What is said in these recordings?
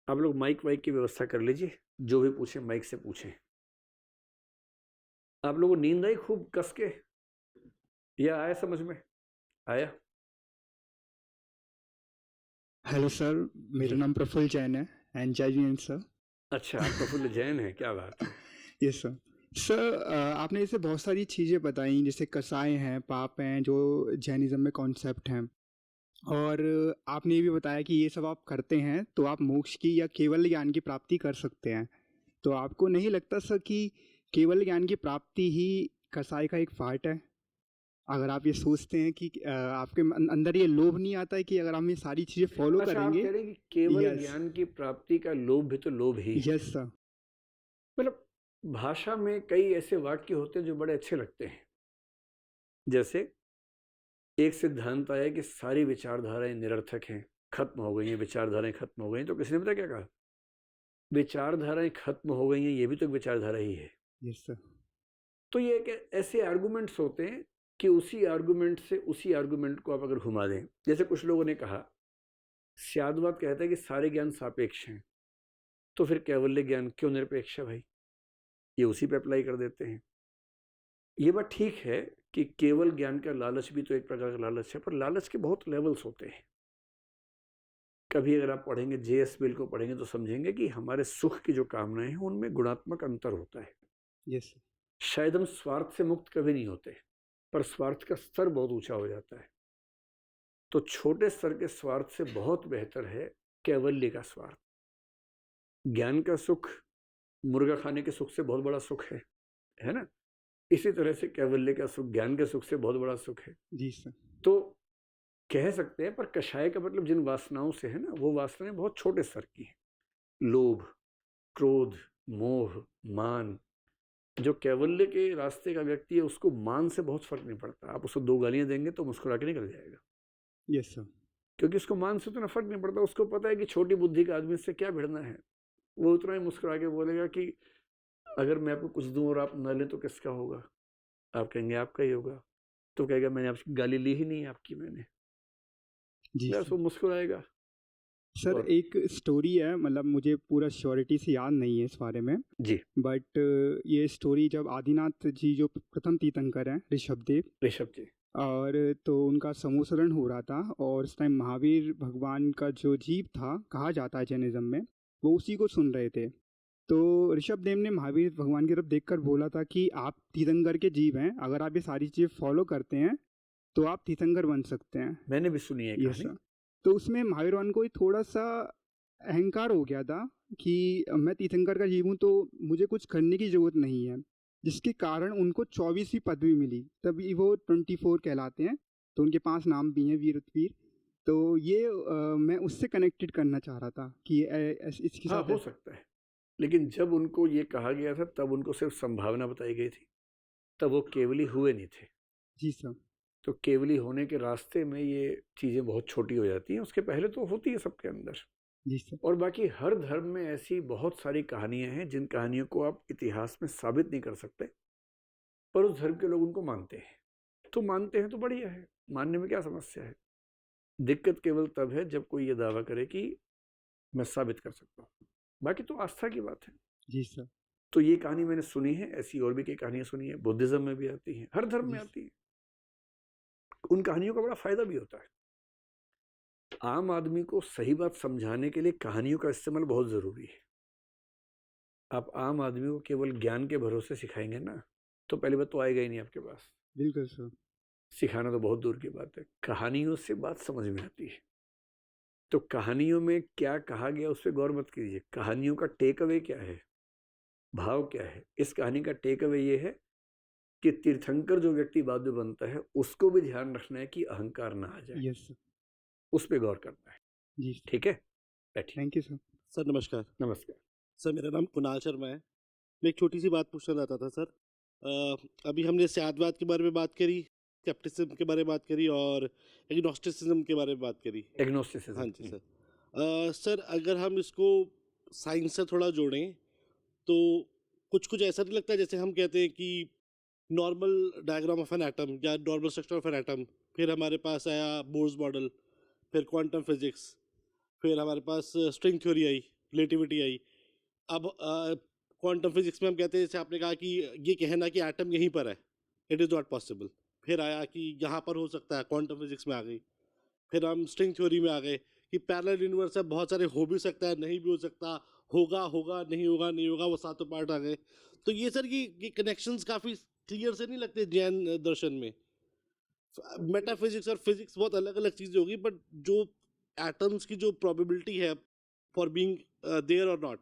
आप लोग माइक वाइक की व्यवस्था कर लीजिए, जो भी पूछे माइक से पूछें। आप लोगों को नींद आई खूब कस के, या आया समझ में? आया? हेलो सर, मेरा जी। नाम प्रफुल्ल जैन है एंड जय जैन सर। अच्छा, आप प्रफुल्ल जैन हैं, क्या बात है। Yes sir. सर आपने जैसे बहुत सारी चीज़ें बताई, जैसे कसाई हैं, पाप हैं, जो जैनिज़्म में कॉन्सेप्ट हैं, और आपने ये भी बताया कि ये सब आप करते हैं तो आप मोक्ष की या केवल ज्ञान की प्राप्ति कर सकते हैं। तो आपको नहीं लगता सर कि केवल ज्ञान की प्राप्ति ही कसाई का एक पार्ट है? अगर आप ये सोचते हैं कि आपके अंदर ये लोभ नहीं आता है कि अगर हम ये सारी चीज़ें फॉलो अच्छा, आप करेंगे। कह रहे हैं कि केवल यस। ज्ञान की प्राप्ति का लोभ भी तो लोभ ही है। Yes sir. मतलब भाषा में कई ऐसे वाक्य होते हैं जो बड़े अच्छे लगते हैं। जैसे एक सिद्धांत आया कि सारी विचारधाराएं निरर्थक हैं, खत्म हो गई हैं, विचारधाराएं खत्म हो गई हैं। तो किसी ने पता क्या कहा? विचारधाराएं खत्म हो गई हैं, ये भी तो एक विचारधारा ही है। Yes sir. तो ये एक ऐसे आर्गुमेंट्स होते हैं कि उसी आर्गुमेंट से उसी आर्गुमेंट को आप अगर घुमा दें। जैसे कुछ लोगों ने कहा, स्यादवाद कहता है कि सारे ज्ञान सापेक्ष हैं, तो फिर कैवल्य ज्ञान क्यों निरपेक्ष है भाई? ये उसी पे अप्लाई कर देते हैं। ये बात ठीक है कि केवल ज्ञान का लालच भी तो एक प्रकार का लालच है, पर लालच के बहुत लेवल्स होते हैं। कभी अगर आप पढ़ेंगे, जेएस बिल को पढ़ेंगे, तो समझेंगे कि हमारे सुख की जो कामनाएं हैं उनमें गुणात्मक अंतर होता है। यस। शायद हम स्वार्थ से मुक्त कभी नहीं होते, पर स्वार्थ का स्तर बहुत ऊंचा हो जाता है। तो छोटे स्तर के स्वार्थ से बहुत बेहतर है कैवल्य का स्वार्थ। ज्ञान का सुख मुर्गा खाने के सुख से बहुत बड़ा सुख है ना? इसी तरह से कैवल्य का सुख ज्ञान के सुख से बहुत बड़ा सुख है। जी सर। तो कह सकते हैं, पर कषाय का मतलब जिन वासनाओं से है ना, वो वासनाएं बहुत छोटे स्तर की हैं। लोभ, क्रोध, मोह, मान। जो कैवल्य के रास्ते का व्यक्ति है, उसको मान से बहुत फर्क नहीं पड़ता। आप उसको 2 गालियां देंगे तो मुस्कुरा के निकल जाएगा, यस सर। क्योंकि उसको मान से उतना फर्क नहीं पड़ता। उसको पता है कि छोटी बुद्धि का आदमी से क्या भिड़ना है। वो उतना ही मुस्कुरा के बोलेगा कि अगर मैं आपको कुछ दूं और आप न लें तो किसका होगा? आप कहेंगे आपका ही होगा। तो कहेगा मैंने आपकी गाली ली ही नहीं, आपकी मैंने। जी बस सर। वो मुस्कुराएगा। सर और एक स्टोरी है, मतलब मुझे पूरा श्योरिटी से याद नहीं है इस बारे में, जी, बट ये स्टोरी जब आदिनाथ जी जो प्रथम तीर्थंकर हैं ऋषभ देव, ऋषभ जी। और तो उनका समूसरण हो रहा था, और उस टाइम महावीर भगवान का जो जीव था कहा जाता है जैनिज्म में, वो उसी को सुन रहे थे। तो ऋषभ देव ने महावीर भगवान की तरफ देखकर बोला था कि आप तीर्थंकर के जीव हैं, अगर आप ये सारी चीज़ें फॉलो करते हैं तो आप तीर्थंकर बन सकते हैं। मैंने भी सुनी है यस कहानी। सर। तो उसमें महावीर भगवान को थोड़ा सा अहंकार हो गया था कि मैं तीर्थंकर का जीव हूँ तो मुझे कुछ करने की ज़रूरत नहीं है, जिसके कारण उनको 24वीं पदवी मिली, तभी वो 24 कहलाते हैं। तो उनके 5 नाम भी हैं, वीरत्वीर। तो ये मैं उससे कनेक्टेड करना चाह रहा था कि इसके हाँ, साथ हो सकता है। लेकिन जब उनको ये कहा गया था, तब उनको सिर्फ संभावना बताई गई थी, तब वो केवली हुए नहीं थे। जी सर। तो केवली होने के रास्ते में ये चीज़ें बहुत छोटी हो जाती हैं, उसके पहले तो होती है सबके अंदर। जी सर। और बाकी हर धर्म में ऐसी बहुत सारी कहानियां हैं जिन कहानियों को आप इतिहास में साबित नहीं कर सकते, पर उस धर्म के लोग उनको मानते हैं। तो मानते हैं तो बढ़िया है, मानने में क्या समस्या है। दिक्कत केवल तब है जब कोई ये दावा करे कि मैं साबित कर सकता हूँ। बाकी तो आस्था की बात है। जी सर। तो ये कहानी मैंने सुनी है, ऐसी और भी कई कहानियां सुनी है, बुद्धिज्म में भी आती हैं, हर धर्म जी में सर। आती है। उन कहानियों का बड़ा फायदा भी होता है। आम आदमी को सही बात समझाने के लिए कहानियों का इस्तेमाल बहुत जरूरी है। आप आम आदमी को केवल ज्ञान के भरोसे सिखाएंगे ना, तो पहली बात तो आएगा ही नहीं आपके पास। बिल्कुल सर। सिखाना तो बहुत दूर की बात है, कहानियों से बात समझ में आती है। तो कहानियों में क्या कहा गया उस पर गौर मत कीजिए, कहानियों का टेक अवे क्या है, भाव क्या है। इस कहानी का टेक अवे ये है कि तीर्थंकर जो व्यक्ति बाद में बनता है, उसको भी ध्यान रखना है कि अहंकार ना आ जाए, यस सर। उस पर गौर करना है। जी सर। ठीक है, बैठिए। Thank you sir. सर नमस्कार। नमस्कार। सर मेरा नाम कुणाल शर्मा है। मैं एक छोटी सी बात पूछना चाहता था सर। अभी हमने स्यादवाद के बारे में बात करी, स्केप्टिसिज्म के बारे में बात करी, और एग्नोस्टिसिज्म के बारे में बात करी। हाँ एग्नोस्टिसिज्म। जी सर। सर अगर हम इसको साइंस से थोड़ा जोड़ें तो कुछ कुछ ऐसा नहीं लगता जैसे हम कहते हैं कि normal diagram of an atom या normal structure of an atom, फिर हमारे पास आया बोर्स मॉडल, फिर क्वांटम फिजिक्स, फिर हमारे पास स्ट्रिंग थ्योरी आई, रिलेटिविटी आई। अब क्वांटम फिजिक्स में हम कहते हैं, जैसे आपने कहा कि ये कहना कि एटम यहीं पर है, इट इज़ नॉट पॉसिबल। फिर आया कि यहाँ पर हो सकता है, क्वांटम फिजिक्स में आ गई। फिर हम स्ट्रिंग थ्योरी में आ गए कि पैरेलल यूनिवर्स है, बहुत सारे हो भी सकता है, नहीं भी हो सकता, होगा होगा नहीं होगा नहीं होगा, वो सातों पार्ट आ गए। तो ये सर ये कनेक्शंस काफ़ी क्लियर से नहीं लगते जैन दर्शन में। मेटाफिजिक्स और फिजिक्स बहुत अलग अलग चीज़ें होगी, बट जो एटम्स की जो प्रोबेबिलिटी है फॉर बीइंग देयर और नॉट,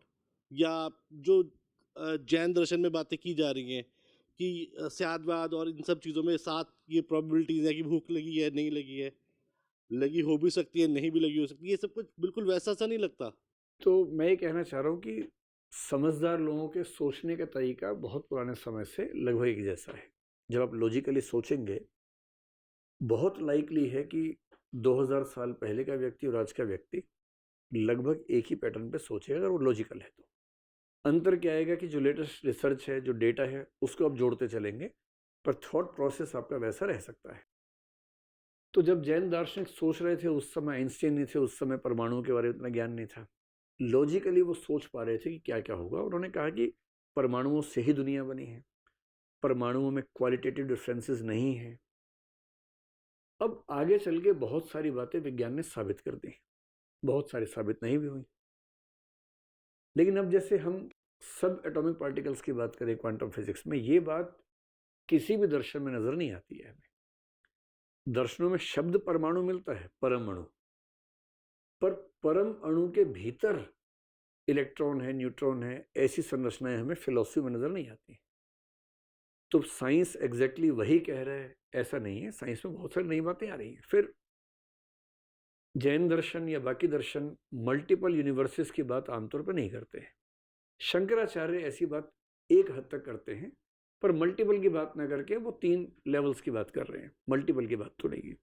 या जो जैन दर्शन में बातें की जा रही हैं कि स्यादवाद और इन सब चीज़ों में 7 ये प्रोबेबिलिटीज़ है कि भूख लगी है, नहीं लगी है, लगी हो भी सकती है, नहीं भी लगी हो सकती है, ये सब कुछ बिल्कुल वैसा सा नहीं लगता। तो मैं ये कहना चाह रहा हूँ कि समझदार लोगों के सोचने का तरीका बहुत पुराने समय से लगभग एक जैसा है। जब आप लॉजिकली सोचेंगे, बहुत लाइकली है कि 2000 साल पहले का व्यक्ति और आज का व्यक्ति लगभग एक ही पैटर्न पे सोचेगा, अगर वो लॉजिकल है तो। अंतर क्या आएगा कि जो लेटेस्ट रिसर्च है, जो डेटा है, उसको आप जोड़ते चलेंगे, पर थॉट प्रोसेस आपका वैसा रह सकता है। तो जब जैन दार्शनिक सोच रहे थे, उस समय आइंस्टीन नहीं थे, उस समय परमाणु के बारे में इतना ज्ञान नहीं था। लॉजिकली वो सोच पा रहे थे कि क्या क्या होगा। उन्होंने कहा कि परमाणुओं से ही दुनिया बनी है, परमाणुओं में क्वालिटेटिव डिफरेंसेस नहीं है। अब आगे चल के बहुत सारी बातें विज्ञान ने साबित कर दी, बहुत सारी साबित नहीं भी हुई। लेकिन अब जैसे हम सब एटॉमिक पार्टिकल्स की बात करें क्वांटम फिजिक्स में, ये बात किसी भी दर्शन में नजर नहीं आती है हमें। दर्शनों में शब्द परमाणु मिलता है, परम अणु, पर परम अणु के भीतर इलेक्ट्रॉन है, न्यूट्रॉन है, ऐसी संरचनाएं हमें फिलॉसफी में नजर नहीं आती। तो साइंस एग्जैक्टली वही कह रहा है ऐसा नहीं है, साइंस में बहुत सारी नई बातें आ रही हैं। फिर जैन दर्शन या बाकी दर्शन मल्टीपल यूनिवर्सेस की बात आमतौर पर नहीं करते हैं। शंकराचार्य ऐसी बात एक हद तक करते हैं, पर मल्टीपल की बात ना करके वो 3 लेवल्स की बात कर रहे हैं, मल्टीपल की बात तो नहीं है।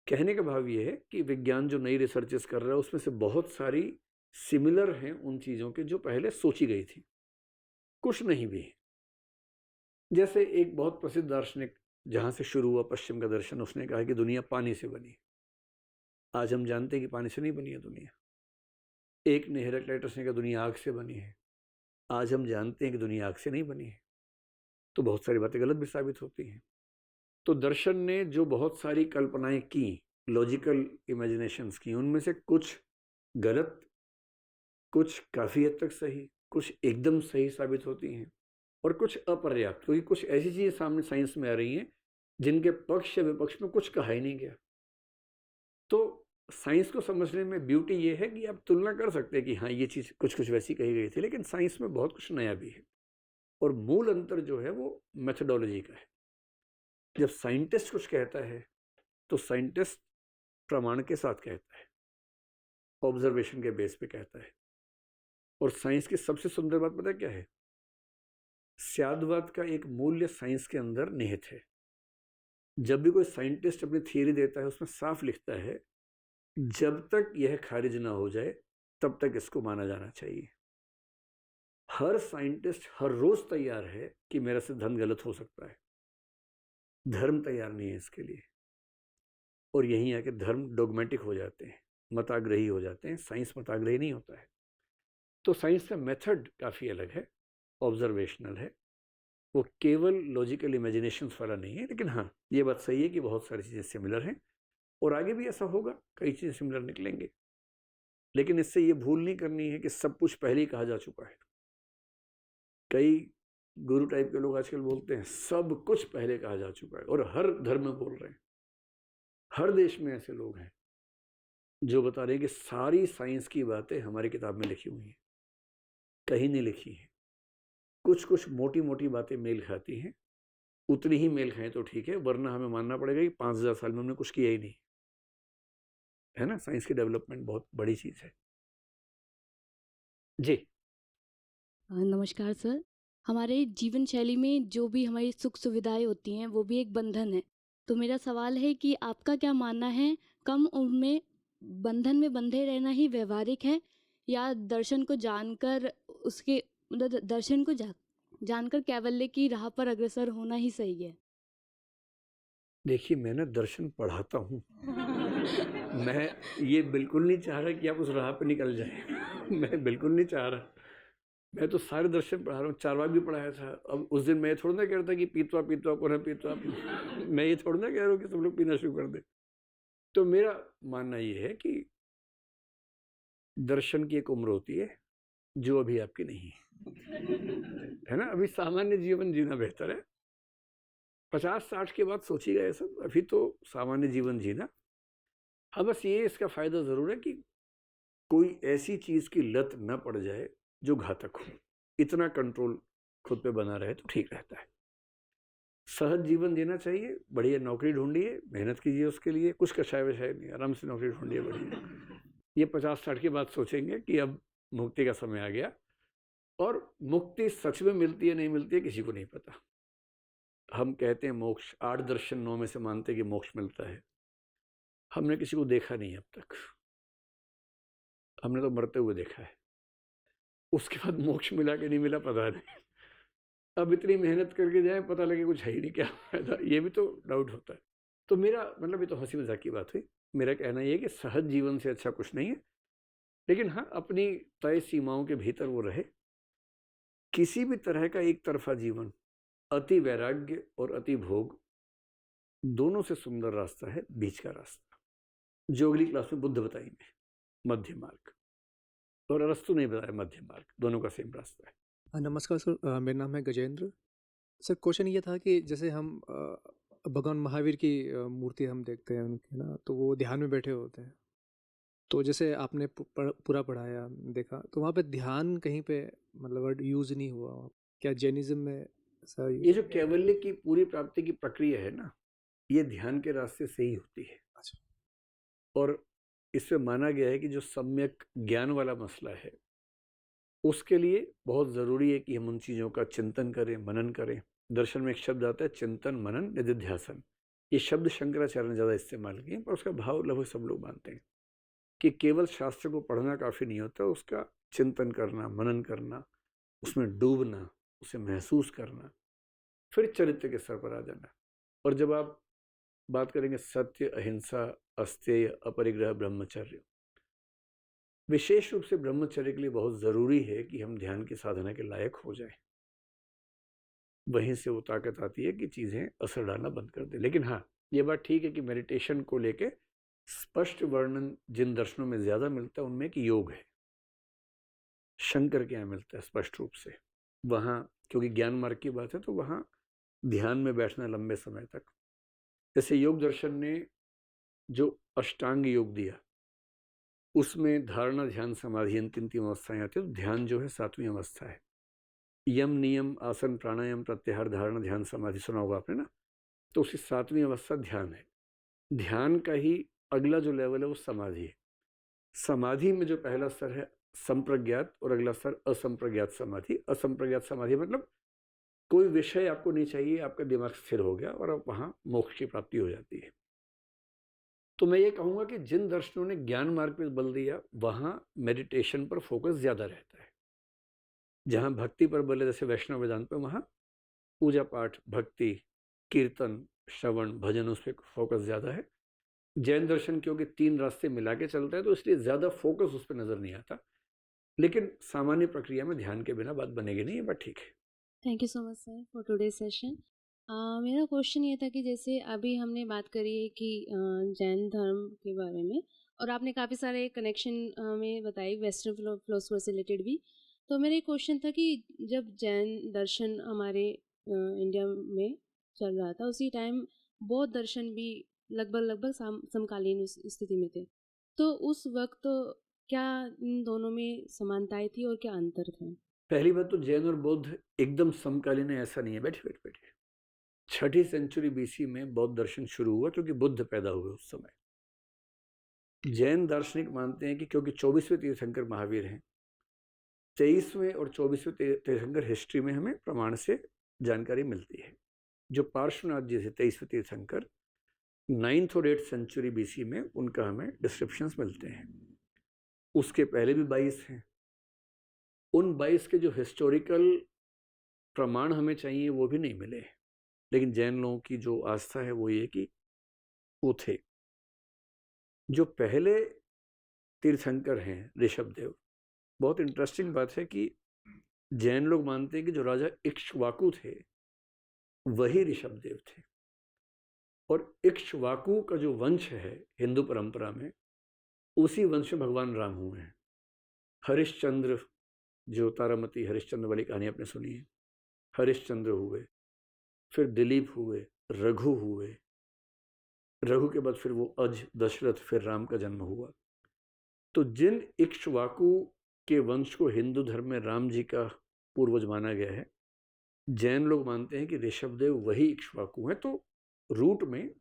कहने का भाव ये है कि विज्ञान जो नई रिसर्चेस कर रहा है, उसमें से बहुत सारी सिमिलर हैं उन चीज़ों के जो पहले सोची गई थी, कुछ नहीं भी है। जैसे एक बहुत प्रसिद्ध दार्शनिक, जहाँ से शुरू हुआ पश्चिम का दर्शन, उसने कहा कि दुनिया पानी से बनी। आज हम जानते हैं कि पानी से नहीं बनी है दुनिया। एक ने हेराक्लाइटस ने कहा दुनिया आग से बनी है। आज हम जानते हैं कि दुनिया आग से नहीं बनी है। तो बहुत सारी बातें गलत भी साबित होती हैं। तो दर्शन ने जो बहुत सारी कल्पनाएं की, लॉजिकल इमेजिनेशंस की, उनमें से कुछ गलत, कुछ काफ़ी हद तक सही, कुछ एकदम सही साबित होती हैं, और कुछ अपर्याप्त, क्योंकि कुछ ऐसी चीज़ें सामने साइंस में आ रही हैं जिनके पक्ष या विपक्ष में कुछ कहा ही नहीं गया। तो साइंस को समझने में ब्यूटी ये है कि आप तुलना कर सकते हैं कि हाँ, ये चीज़ कुछ कुछ वैसी कही गई थी, लेकिन साइंस में बहुत कुछ नया भी है। और मूल अंतर जो है वो मेथडोलॉजी का है। जब साइंटिस्ट कुछ कहता है तो साइंटिस्ट प्रमाण के साथ कहता है, ऑब्जर्वेशन के बेस पे कहता है। और साइंस की सबसे सुंदर बात पता क्या है? स्यादवाद का एक मूल्य साइंस के अंदर निहित है। जब भी कोई साइंटिस्ट अपनी थियरी देता है, उसमें साफ लिखता है जब तक यह खारिज ना हो जाए तब तक इसको माना जाना चाहिए। हर साइंटिस्ट हर रोज तैयार है कि मेरा सिद्धांत गलत हो सकता है, धर्म तैयार नहीं है इसके लिए। और यहीं आके धर्म डोगमेटिक हो जाते हैं, मताग्रही हो जाते हैं। साइंस मताग्रही नहीं होता है। तो साइंस का मेथड काफ़ी अलग है, ऑब्जर्वेशनल है, वो केवल लॉजिकल इमेजिनेशंस वाला नहीं है। लेकिन हाँ, ये बात सही है कि बहुत सारी चीज़ें सिमिलर हैं, और आगे भी ऐसा होगा, कई चीज़ें सिमिलर निकलेंगे। लेकिन इससे ये भूल नहीं करनी है कि सब कुछ पहले ही कहा जा चुका है। कई गुरु टाइप के लोग आजकल बोलते हैं सब कुछ पहले कहा जा चुका है, और हर धर्म में बोल रहे हैं। हर देश में ऐसे लोग हैं जो बता रहे हैं कि सारी साइंस की बातें हमारी किताब में लिखी हुई हैं, कहीं नहीं लिखी है। कुछ कुछ मोटी मोटी बातें मेल खाती हैं, उतनी ही मेल खाएं तो ठीक है, वरना हमें मानना पड़ेगा कि 5000 साल में हमने कुछ किया ही नहीं है ना। साइंस की डेवलपमेंट बहुत बड़ी चीज़ है जी। नमस्कार सर। हमारे जीवन शैली में जो भी हमारी सुख सुविधाएं होती हैं वो भी एक बंधन है। तो मेरा सवाल है कि आपका क्या मानना है, कम उम्र में बंधन में बंधे रहना ही व्यवहारिक है, या दर्शन को जानकर उसके मतलब दर्शन को जानकर कैवल्य की राह पर अग्रसर होना ही सही है? देखिए, मैं ना दर्शन पढ़ाता हूँ, मैं ये बिल्कुल नहीं चाह रहा कि आप उस राह पे निकल जाएं। मैं बिल्कुल नहीं चाह रहा। मैं तो सारे दर्शन पढ़ा रहा हूँ, चारवाक भी पढ़ाया था। अब उस दिन मैं थोड़ा ना कह रहा था कि पीतवा पीतवा पुनः पीतवा। मैं ये थोड़ा ना कह रहा हूँ कि सब लोग पीना शुरू कर दे। तो मेरा मानना ये है कि दर्शन की एक उम्र होती है जो अभी आपकी नहीं है ना। अभी सामान्य जीवन जीना बेहतर है। 50-60 के बाद सोचिएगा ये सब, अभी तो सामान्य जीवन जीना। हाँ, बस ये इसका फायदा जरूर है कि कोई ऐसी चीज की लत न पड़ जाए जो घातक हो। इतना कंट्रोल खुद पे बना रहे तो ठीक रहता है। सहज जीवन जीना चाहिए, बढ़िया नौकरी ढूंढिए, मेहनत कीजिए उसके लिए, कुछ कषाय वषाय नहीं, आराम से नौकरी ढूंढिए बढ़िया। ये 50-60 के बाद सोचेंगे कि अब मुक्ति का समय आ गया। और मुक्ति सच में मिलती है नहीं मिलती है किसी को नहीं पता। हम कहते हैं मोक्ष, 8 दर्शन 9 में से मानते हैं कि मोक्ष मिलता है। हमने किसी को देखा नहीं अब तक, हमने तो मरते हुए देखा है। उसके बाद मोक्ष मिला कि नहीं मिला पता नहीं। अब इतनी मेहनत करके जाए, पता लगे कुछ है ही नहीं, क्या फायदा, ये भी तो डाउट होता है। तो मेरा मतलब, ये तो हंसी मजाक की बात हुई। मेरा कहना ये है कि सहज जीवन से अच्छा कुछ नहीं है, लेकिन हाँ अपनी तय सीमाओं के भीतर वो रहे। किसी भी तरह का एक तरफा जीवन, अति वैराग्य और अति भोग, दोनों से सुंदर रास्ता है बीच का रास्ता, जो अगली क्लास में बुद्ध बताएंगे, मध्य मार्ग। और अरस्तु नहीं बताया मध्य मार्ग, दोनों का सेम रास्ता है। नमस्कार सर, मेरा नाम है गजेंद्र। सर क्वेश्चन ये था कि जैसे हम भगवान महावीर की मूर्ति हम देखते हैं उनकी ना, तो वो ध्यान में बैठे होते हैं। तो जैसे आपने पूरा पढ़ाया देखा, तो वहाँ पे ध्यान कहीं पे मतलब वर्ड यूज नहीं हुआ। क्या जैनिज्म में सर ये जो कैवल्य की पूरी प्राप्ति की प्रक्रिया है ना, ये ध्यान के रास्ते से ही होती है। अच्छा। और इसमें माना गया है कि जो सम्यक ज्ञान वाला मसला है, उसके लिए बहुत ज़रूरी है कि हम उन चीज़ों का चिंतन करें, मनन करें। दर्शन में एक शब्द आता है चिंतन मनन निधिध्यासन। ये शब्द शंकराचार्य ने ज़्यादा इस्तेमाल किए, पर उसका भाव लगभग सब लोग मानते हैं कि केवल शास्त्र को पढ़ना काफ़ी नहीं होता, उसका चिंतन करना, मनन करना, उसमें डूबना, उसे महसूस करना, फिर चरित्र के स्तर पर आ जाना। और जब आप बात करेंगे सत्य, अहिंसा, अस्तेय, अपरिग्रह, ब्रह्मचर्य, विशेष रूप से ब्रह्मचर्य के लिए बहुत ज़रूरी है कि हम ध्यान की साधना के लायक हो जाएं। वहीं से वो ताकत आती है कि चीज़ें असर डालना बंद कर दें। लेकिन हाँ, ये बात ठीक है कि मेडिटेशन को लेके स्पष्ट वर्णन जिन दर्शनों में ज़्यादा मिलता है उनमें कि योग है। शंकर के यहाँ मिलता है स्पष्ट रूप से, वहाँ क्योंकि ज्ञान मार्ग की बात है तो वहाँ ध्यान में बैठना लंबे समय तक। जैसे योग दर्शन ने जो अष्टांग योग दिया, उसमें धारणा, ध्यान, समाधि, इन 3 अवस्थाएं आती है। तो ध्यान जो है 7वीं अवस्था है। यम, नियम, आसन, प्राणायाम, प्रत्याहार, धारणा, ध्यान, समाधि सुना होगा आपने ना। तो उसकी 7वीं अवस्था ध्यान है। ध्यान का ही अगला जो लेवल है वो समाधि है। समाधि में जो पहला स्तर है संप्रज्ञात और अगला स्तर असंप्रज्ञात समाधि। असंप्रज्ञात समाधि मतलब कोई विषय आपको नहीं चाहिए, आपका दिमाग स्थिर हो गया और अब वहाँ मोक्ष की प्राप्ति हो जाती है। तो मैं ये कहूँगा कि जिन दर्शनों ने ज्ञान मार्ग पर बल दिया, वहाँ मेडिटेशन पर फोकस ज़्यादा रहता है। जहाँ भक्ति पर बल है, जैसे वैष्णव वेदांत पे, वहाँ पूजा पाठ, भक्ति, कीर्तन, श्रवण, भजन, उस पर फोकस ज़्यादा है। जैन दर्शन क्योंकि 3 रास्ते मिला के चलता है तो इसलिए ज़्यादा फोकस उस पर नज़र नहीं आता। लेकिन सामान्य प्रक्रिया में ध्यान के बिना बात बनेगी नहीं, ये बात ठीक है। Thank you so much sir for today session. मेरा क्वेश्चन ये था कि जैसे अभी हमने बात करी है कि जैन धर्म के बारे में, और आपने काफ़ी सारे कनेक्शन में बताई वेस्टर्न फिलोसफर से रिलेटेड भी। तो मेरा एक क्वेश्चन था कि जब जैन दर्शन हमारे इंडिया में चल रहा था, उसी टाइम बौद्ध दर्शन भी लगभग समकालीन उस स्थिति में थे। तो उस वक्त क्या इन दोनों में समानताएं थी और क्या अंतर थे? पहली बात तो जैन और बौद्ध एकदम समकालीन है ऐसा नहीं है। बैठे बैठे बैठे 6ठी सेंचुरी बीसी में बौद्ध दर्शन शुरू हुआ क्योंकि बुद्ध पैदा हुए उस समय। जैन दार्शनिक मानते हैं कि क्योंकि 24वें तीर्थंकर महावीर हैं, 23वें और 24वें तीर्थंकर हिस्ट्री में हमें प्रमाण से जानकारी मिलती है। जो पार्श्वनाथ जी थे 23वें तीर्थंकर, 9th और 8th सेंचुरी बीसी में उनका हमें डिस्क्रिप्शंस मिलते हैं। उसके पहले भी 22 हैं। उन 22 के जो हिस्टोरिकल प्रमाण हमें चाहिए वो भी नहीं मिले। लेकिन जैन लोगों की जो आस्था है वो ये कि वो थे। जो पहले तीर्थंकर हैं ऋषभदेव, बहुत इंटरेस्टिंग बात है कि जैन लोग मानते हैं कि जो राजा इक्ष्वाकु थे वही ऋषभदेव थे, और इक्ष्वाकु का जो वंश है हिंदू परंपरा में, उसी वंश में भगवान राम हुए हैं। हरिश्चंद्र, जो तारामती हरिश्चंद्र वाली कहानी आपने सुनी है, हरिश्चंद्र हुए, फिर दिलीप हुए, रघु हुए, रघु के बाद फिर वो अज दशरथ, फिर राम का जन्म हुआ। तो जिन इक्ष्वाकु के वंश को हिंदू धर्म में राम जी का पूर्वज माना गया है, जैन लोग मानते हैं कि ऋषभदेव वही इक्ष्वाकु हैं। तो रूट में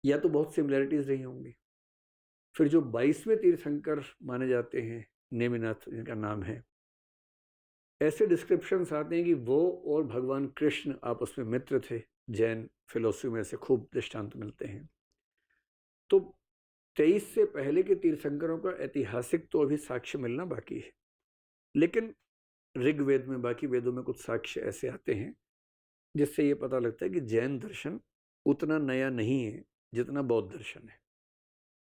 या तो बहुत सिमिलैरिटीज रही होंगी। फिर जो 22वें तीर्थंकर माने जाते हैं, नेमिनाथ जिनका नाम है, ऐसे डिस्क्रिप्शंस आते हैं कि वो और भगवान कृष्ण आपस में मित्र थे। जैन फिलोसफी में से खूब दृष्टांत मिलते हैं। तो 23 से पहले के तीर्थंकरों का ऐतिहासिक तो अभी साक्ष्य मिलना बाकी है, लेकिन ऋग्वेद में, बाकी वेदों में कुछ साक्ष्य ऐसे आते हैं जिससे ये पता लगता है कि जैन दर्शन उतना नया नहीं है जितना बौद्ध दर्शन है।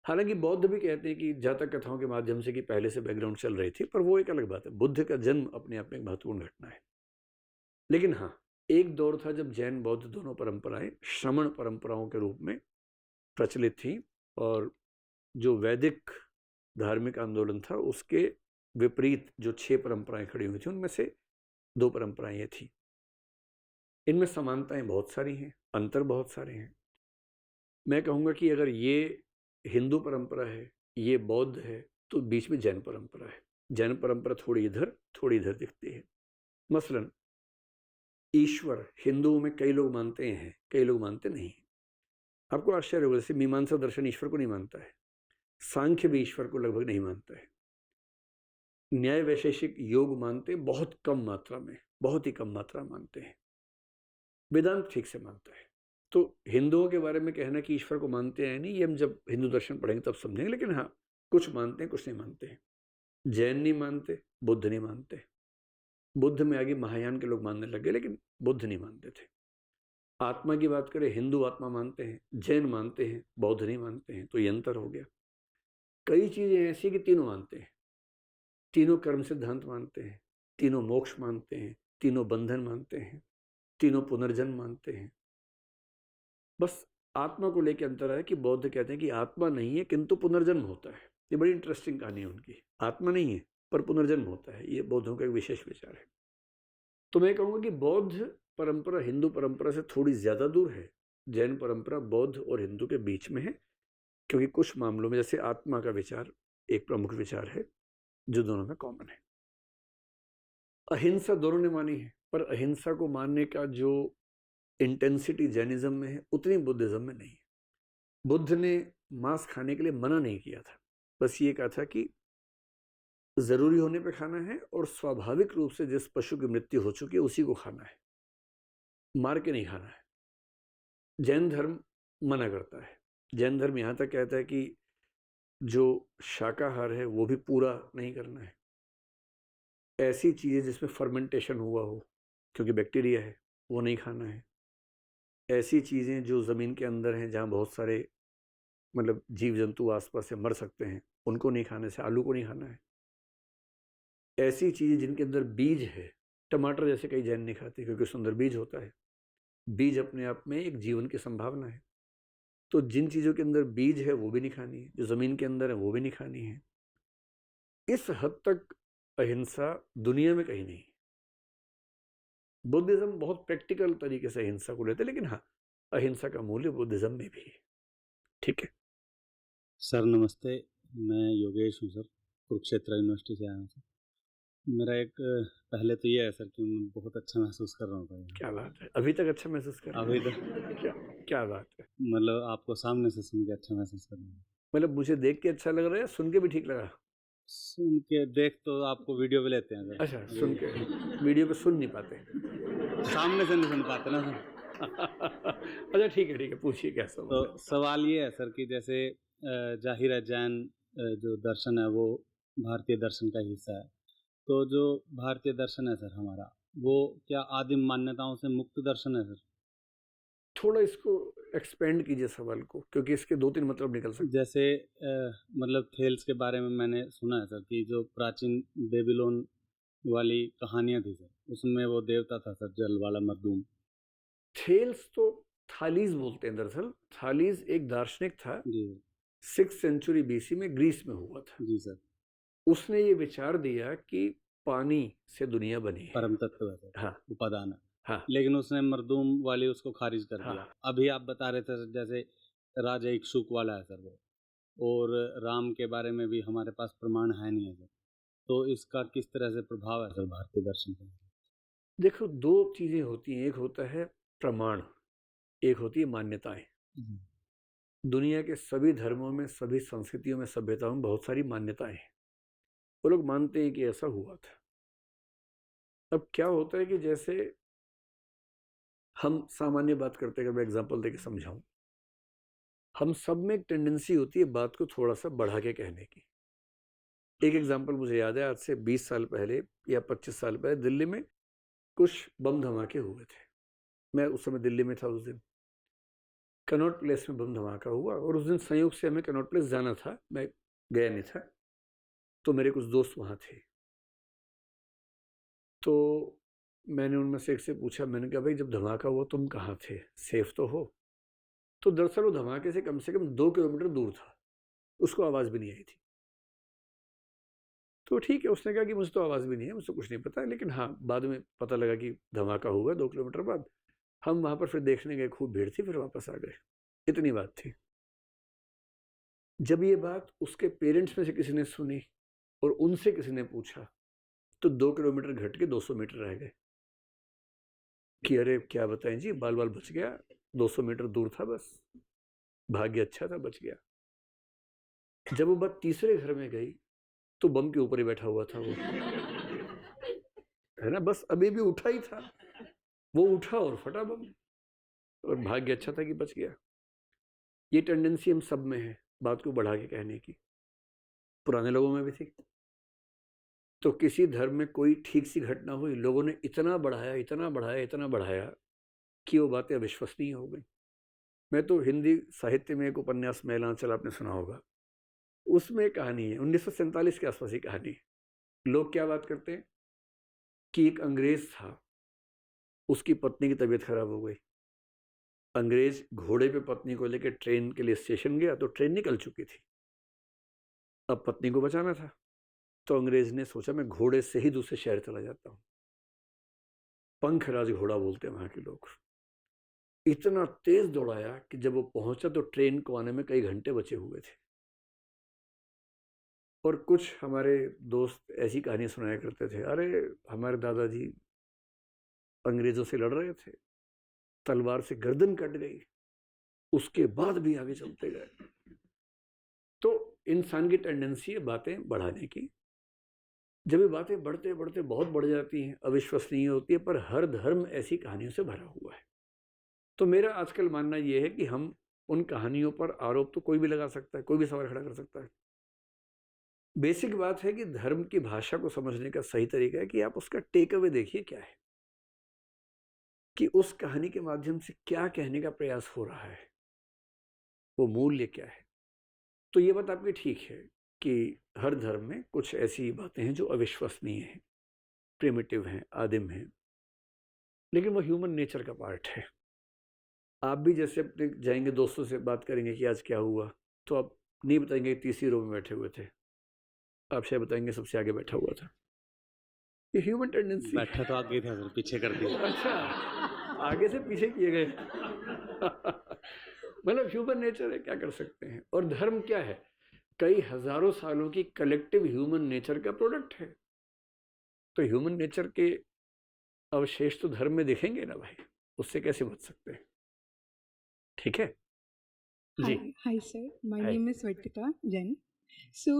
हालांकि बौद्ध भी कहते हैं कि जातक कथाओं के माध्यम से कि पहले से बैकग्राउंड चल रही थी, पर वो एक अलग बात है। बुद्ध का जन्म अपने आप में एक महत्वपूर्ण घटना है। लेकिन हाँ, एक दौर था जब जैन बौद्ध दोनों परंपराएं श्रमण परंपराओं के रूप में प्रचलित थी, और जो वैदिक धार्मिक आंदोलन था उसके विपरीत जो 6 परंपराएं खड़ी हुई थी, उनमें से 2 परंपराएं ये थी। इनमें समानताएं बहुत सारी हैं, अंतर बहुत सारे हैं। मैं कहूँगा कि अगर ये हिंदू परंपरा है, ये बौद्ध है, तो बीच में जैन परंपरा है। जैन परंपरा थोड़ी इधर दिखती है। मसलन ईश्वर हिंदुओं में कई लोग मानते हैं, कई लोग मानते नहीं। आपको आश्चर्य होगा, जैसे मीमांसा दर्शन ईश्वर को नहीं मानता है, सांख्य भी ईश्वर को लगभग नहीं मानता है, न्याय वैशेषिक योग मानते हैं बहुत कम मात्रा में, बहुत ही कम मात्रा मानते हैं, वेदांत ठीक से मानता है। तो हिंदुओं के बारे में कहना कि ईश्वर को मानते हैं नहीं, ये हम जब हिंदू दर्शन पढ़ेंगे तब समझेंगे। लेकिन हाँ, कुछ मानते हैं, कुछ नहीं मानते हैं। जैन नहीं मानते, बुद्ध नहीं मानते। बुद्ध में आगे महायान के लोग मानने लगे, लेकिन बुद्ध नहीं मानते थे। आत्मा की बात करें, हिंदू आत्मा मानते हैं, जैन मानते हैं, बौद्ध नहीं मानते हैं। तो ये अंतर हो गया। कई चीजें ऐसी कि तीनों मानते हैं, तीनों कर्म सिद्धांत मानते हैं, तीनों मोक्ष मानते हैं, तीनों बंधन मानते हैं, तीनों पुनर्जन्म मानते हैं। बस आत्मा को लेकर अंतर है कि बौद्ध कहते हैं कि आत्मा नहीं है किंतु पुनर्जन्म होता है। ये बड़ी इंटरेस्टिंग कहानी है उनकी। आत्मा नहीं है पर पुनर्जन्म होता है, ये बौद्धों का एक विशेष विचार है। तो मैं कहूँगा कि बौद्ध परंपरा हिंदू परंपरा से थोड़ी ज़्यादा दूर है। जैन परंपरा बौद्ध और हिंदू के बीच में है, क्योंकि कुछ मामलों में जैसे आत्मा का विचार एक प्रमुख विचार है जो दोनों में कॉमन है। अहिंसा दोनों ने मानी है, पर अहिंसा को मानने का जो इंटेंसिटी जैनिज्म में है उतनी बुद्धिज्म में नहीं है। बुद्ध ने मांस खाने के लिए मना नहीं किया था, बस ये कहा था कि जरूरी होने पे खाना है और स्वाभाविक रूप से जिस पशु की मृत्यु हो चुकी है उसी को खाना है, मार के नहीं खाना है। जैन धर्म मना करता है। जैन धर्म यहाँ तक कहता है कि जो शाकाहार है वो भी पूरा नहीं करना है। ऐसी चीज़ें जिसमें फर्मेंटेशन हुआ हो, क्योंकि बैक्टीरिया है, वो नहीं खाना है। ऐसी चीज़ें जो ज़मीन के अंदर हैं, जहाँ बहुत सारे मतलब जीव जंतु आसपास से मर सकते हैं, उनको नहीं खाने से। आलू को नहीं खाना है। ऐसी चीज़ें जिनके अंदर बीज है, टमाटर जैसे कई जैन नहीं खाते क्योंकि उसके अंदर बीज होता है। बीज अपने आप में एक जीवन की संभावना है। तो जिन चीज़ों के अंदर बीज है वो भी नहीं खानी है, जो ज़मीन के अंदर है वो भी नहीं खानी है। इस हद तक अहिंसा दुनिया में कहीं नहीं। बुद्धिज्म बहुत प्रैक्टिकल तरीके से अहिंसा को लेते, लेकिन हाँ, अहिंसा का मूल्य बुद्धिज्म में भी है। ठीक है सर, नमस्ते। मैं योगेश हूँ सर, कुरुक्षेत्र यूनिवर्सिटी से आया हूँ सर। मेरा एक पहले तो ये है सर कि मैं बहुत अच्छा महसूस कर रहा हूँ भाई। क्या बात है, अभी तक अच्छा महसूस कर रहे हैं? अभी तक क्या बात है। मतलब आपको सामने से सुन के अच्छा महसूस कर रहा हूँ। मतलब मुझे देख के अच्छा लग रहा है, सुन के भी ठीक लगा? सुन के देख तो आपको वीडियो पे लेते हैं सर। अच्छा, सुन के वीडियो पे सुन नहीं पाते। सामने से नहीं सुन पाते ना सर। अच्छा ठीक है, पूछिए क्या सवाल तो है? सवाल ये है सर कि जैसे जाहिर है जैन जो दर्शन है वो भारतीय दर्शन का हिस्सा है। तो जो भारतीय दर्शन है सर हमारा, वो क्या आदिम मान्यताओं से मुक्त दर्शन है सर? थोड़ा इसको एक्सपेंड कीजिए सवाल को, क्योंकि इसके 2-3 मतलब निकल सकते जैसे मतलब थेल्स के बारे में मैंने सुना है सर कि जो प्राचीन बेबीलोन वाली कहानियां थी सर, उसमें वो देवता था सर, जल वाला मरदूम। हैं। थेल्स तो थालीज बोलते हैं दरअसल। थालीज एक दार्शनिक था, जी 6th सेंचुरी बीसी में ग्रीस में हुआ था। जी सर, उसने ये विचार दिया कि पानी से दुनिया बनी है। परम तत्व है सर, हाँ उपादान है। हाँ लेकिन उसने मरदूम वाली उसको खारिज कर हाँ। दिया। अभी आप बता रहे थे सर, जैसे राजा इक्ष्वाकु वाला है सर वो, और राम के बारे में भी हमारे पास प्रमाण है नहीं है सर, तो इसका किस तरह से प्रभाव है सर भारतीय दर्शन पर? देखो, 2 चीजें होती हैं, एक होता है प्रमाण, एक होती है मान्यताएं। दुनिया के सभी धर्मों में, सभी संस्कृतियों में, सभ्यताओं में बहुत सारी मान्यताएं हैं। वो लोग मानते हैं कि ऐसा हुआ था। अब क्या होता है कि जैसे हम सामान्य बात करते हैं, अगर मैं एग्जांपल देके समझाऊं, हम सब में एक टेंडेंसी होती है बात को थोड़ा सा बढ़ा के कहने की। एक एग्जांपल मुझे याद है, आज से 20 साल पहले या 25 साल पहले दिल्ली में कुछ बम धमाके हुए थे। मैं उस समय दिल्ली में था। उस दिन कनॉट प्लेस में बम धमाका हुआ, और उस दिन संयोग से हमें कनॉट प्लेस जाना था, मैं गया नहीं था, तो मेरे कुछ दोस्त वहाँ थे। तो मैंने उनमें से एक से पूछा, मैंने कहा भाई जब धमाका हुआ तुम कहाँ थे, सेफ तो हो? तो दरअसल वो धमाके से कम 2 किलोमीटर दूर था, उसको आवाज़ भी नहीं आई थी। तो ठीक है, उसने कहा कि मुझे तो आवाज़ भी नहीं है, मुझे कुछ नहीं पता, लेकिन हाँ बाद में पता लगा कि धमाका हुआ 2 किलोमीटर बाद। हम वहाँ पर फिर देखने गए, खूब भीड़ थी, फिर वापस आ गए। इतनी बात थी। जब ये बात उसके पेरेंट्स में से किसी ने सुनी और उनसे किसी ने पूछा, तो 2 किलोमीटर घट के 200 मीटर रह गए कि अरे क्या बताएं जी, बाल बाल बच गया, 200 मीटर दूर था, बस भाग्य अच्छा था, बच गया। जब वो बात तीसरे घर में गई तो बम के ऊपर ही बैठा हुआ था वो, है ना, बस अभी भी उठा ही था, वो उठा और फटा बम, और भाग्य अच्छा था कि बच गया। ये टेंडेंसी हम सब में है, बात को बढ़ा के कहने की, पुराने लोगों में भी थी। तो किसी धर्म में कोई ठीक सी घटना हुई, लोगों ने इतना बढ़ाया, इतना बढ़ाया, इतना बढ़ाया कि वो बातें अविश्वसनीय हो गई। मैं तो हिंदी साहित्य में एक उपन्यास मैलांचल आपने सुना होगा, उसमें एक कहानी है, 1947 के आसपास की कहानी है। लोग क्या बात करते हैं कि एक अंग्रेज था, उसकी पत्नी की तबीयत खराब हो गई। अंग्रेज घोड़े पे पत्नी को लेकर ट्रेन के लिए स्टेशन गया, तो ट्रेन निकल चुकी थी। अब पत्नी को बचाना था, तो अंग्रेज ने सोचा मैं घोड़े से ही दूसरे शहर चला जाता हूँ। पंखराज घोड़ा बोलते हैं वहाँ के लोग। इतना तेज दौड़ाया कि जब वो पहुंचा तो ट्रेन को आने में कई घंटे बचे हुए थे। और कुछ हमारे दोस्त ऐसी कहानी सुनाया करते थे, अरे हमारे दादाजी अंग्रेजों से लड़ रहे थे, तलवार से गर्दन कट गई, उसके बाद भी आगे चलते गए। तो इंसान की टेंडेंसी है बातें बढ़ाने की। जब ये बातें बढ़ते बढ़ते बहुत बढ़ जाती हैं, अविश्वसनीय होती है, पर हर धर्म ऐसी कहानियों से भरा हुआ है। तो मेरा आजकल मानना यह है कि हम उन कहानियों पर आरोप तो कोई भी लगा सकता है, कोई भी सवाल खड़ा कर सकता है। बेसिक बात है कि धर्म की भाषा को समझने का सही तरीका है कि आप उसका टेक अवे देखिए क्या है, कि उस कहानी के माध्यम से क्या कहने का प्रयास हो रहा है, वो मूल्य क्या है। तो ये बात आपकी ठीक है कि हर धर्म में कुछ ऐसी बातें हैं जो अविश्वसनीय हैं, प्रिमिटिव हैं, आदिम हैं, लेकिन वो ह्यूमन नेचर का पार्ट है। आप भी जैसे अपने जाएंगे दोस्तों से बात करेंगे कि आज क्या हुआ, तो आप नहीं बताएंगे तीसरी रो में बैठे हुए थे, आप शायद बताएंगे सबसे आगे बैठा हुआ था। ये ह्यूमन टेंडेंसी। बैठा तो आगे था सर, पीछे कर दिया। अच्छा, आगे से पीछे किए गए। मतलब ह्यूमन नेचर है, क्या कर सकते हैं। और धर्म क्या है, कई हजारों सालों की कलेक्टिव ह्यूमन नेचर का प्रोडक्ट है। तो ह्यूमन नेचर के अवशेष तो धर्म में दिखेंगे ना भाई, उससे कैसे बच सकते हैं। ठीक है जी। Hi sir, my Hi. name is Vartika Jain. So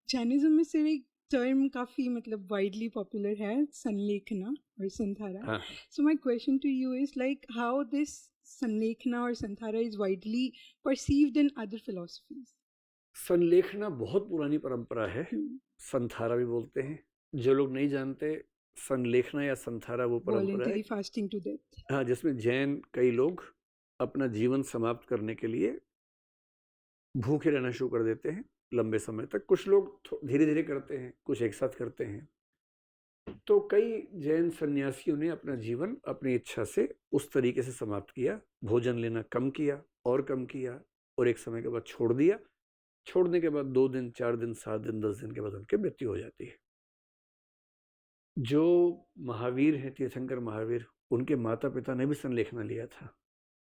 Jainism में सर एक टर्म काफ़ी मतलब widely popular है, संलेखना और संधारा. हाँ, So my question to you is like how this संलेखना और संधारा is widely perceived in other philosophies. संलेखना बहुत पुरानी परंपरा है, संथारा भी बोलते हैं। जो लोग नहीं जानते, संलेखना या संथारा वो परंपरा है, Voluntary fasting to death. हाँ, जिसमें जैन कई लोग अपना जीवन समाप्त करने के लिए भूखे रहना शुरू कर देते हैं लंबे समय तक। कुछ लोग धीरे धीरे करते हैं, कुछ एक साथ करते हैं। तो कई जैन सन्यासियों ने अपना जीवन अपनी इच्छा से उस तरीके से समाप्त किया, भोजन लेना कम किया और कम किया, और एक समय के बाद छोड़ दिया। छोड़ने के बाद 2 दिन, 4 दिन, 7 दिन, 10 दिन के बाद उनकी मृत्यु हो जाती है। जो महावीर हैं, तीर्थंकर महावीर, उनके माता पिता ने भी संलेखना लिया था,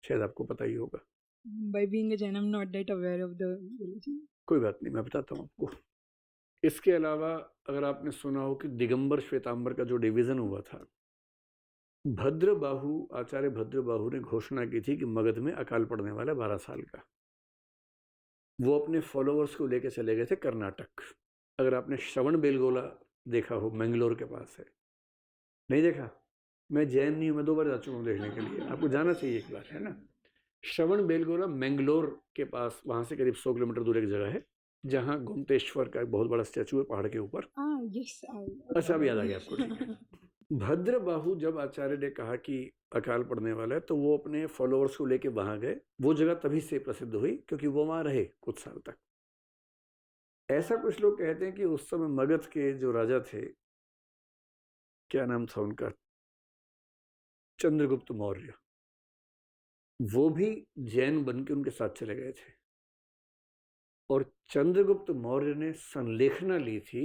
शायद आपको पता ही होगा। By being a Jain, I'm not that aware of the religion. कोई बात नहीं, मैं बताता हूँ आपको। इसके अलावा अगर आपने सुना हो कि दिगंबर श्वेतांबर का जो डिवीजन हुआ था, भद्रबाहु, आचार्य भद्रबाहु ने घोषणा की थी कि मगध में अकाल पड़ने वाला 12 साल का। वो अपने फॉलोअर्स को लेकर चले गए थे कर्नाटक। अगर आपने श्रवण बेलगोला देखा हो, मैंगलोर के पास है, नहीं देखा? मैं जैन नहीं हूँ, मैं 2 बार जा चुका हूँ देखने के लिए, आपको जाना चाहिए एक बार, है ना। श्रवण बेलगोला मैंगलोर के पास, वहाँ से करीब 100 किलोमीटर दूर एक जगह है जहाँ गोमतेश्वर का एक बहुत बड़ा स्टैचू है पहाड़ के ऊपर। Yes. अच्छा, अब याद आ गया आपको, ठीक है। भद्रबाहु जब आचार्य ने कहा कि अकाल पड़ने वाला है, तो वो अपने फॉलोअर्स को लेके वहां गए। वो जगह तभी से प्रसिद्ध हुई क्योंकि वो वहां रहे कुछ साल तक। ऐसा कुछ लोग कहते हैं कि उस समय मगध के जो राजा थे, क्या नाम था उनका, चंद्रगुप्त मौर्य, वो भी जैन बन के उनके साथ चले गए थे। और चंद्रगुप्त मौर्य ने संलेखना ली थी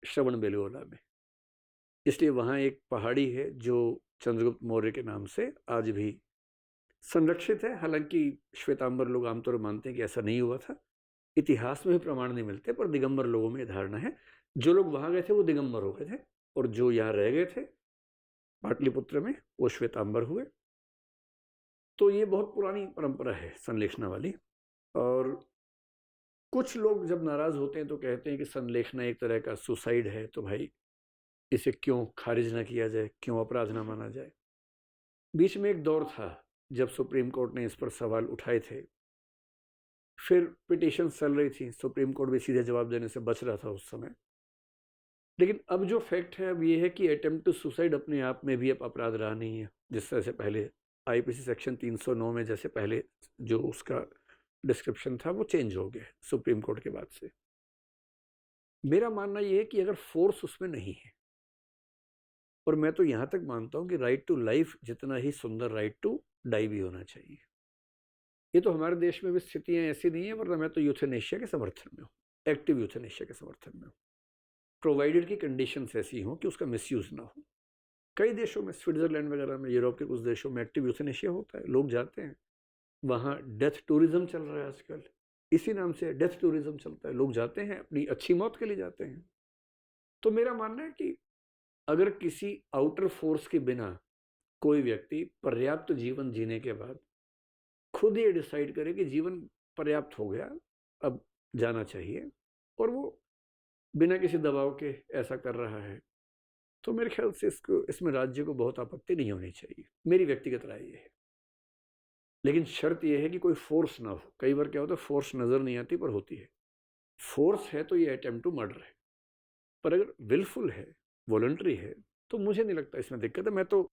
श्रवण बेलगोला में, इसलिए वहाँ एक पहाड़ी है जो चंद्रगुप्त मौर्य के नाम से आज भी संरक्षित है। हालांकि श्वेतांबर लोग आमतौर पर मानते हैं कि ऐसा नहीं हुआ था, इतिहास में भी प्रमाण नहीं मिलते, पर दिगंबर लोगों में धारणा है। जो लोग वहाँ गए थे वो दिगंबर हो गए थे, और जो यहाँ रह गए थे पाटलिपुत्र में, वो श्वेतांबर हुए। तो ये बहुत पुरानी परंपरा है संलेखना वाली। और कुछ लोग जब नाराज होते हैं तो कहते हैं कि संलेखना एक तरह का सुसाइड है, तो भाई इसे क्यों खारिज ना किया जाए, क्यों अपराध ना माना जाए। बीच में एक दौर था जब सुप्रीम कोर्ट ने इस पर सवाल उठाए थे, फिर पिटीशन चल रही थी, सुप्रीम कोर्ट भी सीधे जवाब देने से बच रहा था उस समय। लेकिन अब जो फैक्ट है अब ये है कि अटेम्प्ट टू सुसाइड अपने आप में भी अब अपराध रहा नहीं है। जिस तरह से पहले आईपीसी सेक्शन 309 में जैसे पहले जो उसका डिस्क्रिप्शन था वो चेंज हो गया सुप्रीम कोर्ट के बाद से। मेरा मानना ये है कि अगर फोर्स उसमें नहीं है, और मैं तो यहाँ तक मानता हूँ कि राइट टू लाइफ जितना ही सुंदर राइट टू डाई भी होना चाहिए। ये तो हमारे देश में भी स्थितियाँ ऐसी नहीं है, वरना मैं तो यूथेनेशिया के समर्थन में हूँ, एक्टिव यूथेनेशिया के समर्थन में हूँ, प्रोवाइडेड की कंडीशंस ऐसी हों कि उसका मिसयूज ना हो। कई देशों में, स्विट्जरलैंड वगैरह में, यूरोप के कुछ देशों में एक्टिव यूथेनेशिया होता है, लोग जाते हैं। वहाँ डेथ टूरिज्म चल रहा है आजकल, इसी नाम से डेथ टूरिज्म चलता है, लोग जाते हैं अपनी अच्छी मौत के लिए जाते हैं। तो मेरा मानना है कि अगर किसी आउटर फोर्स के बिना कोई व्यक्ति पर्याप्त जीवन जीने के बाद खुद ये डिसाइड करे कि जीवन पर्याप्त हो गया, अब जाना चाहिए, और वो बिना किसी दबाव के ऐसा कर रहा है, तो मेरे ख्याल से इसमें राज्य को बहुत आपत्ति नहीं होनी चाहिए। मेरी व्यक्तिगत राय ये है। लेकिन शर्त यह है कि कोई फोर्स ना हो। कई बार क्या होता है, फोर्स नज़र नहीं आती पर होती है। फोर्स है तो ये अटेम्प्ट टू मर्डर है, पर अगर विलफुल है, वॉलंटरी है, तो मुझे नहीं लगता इसमें दिक्कत है। मैं तो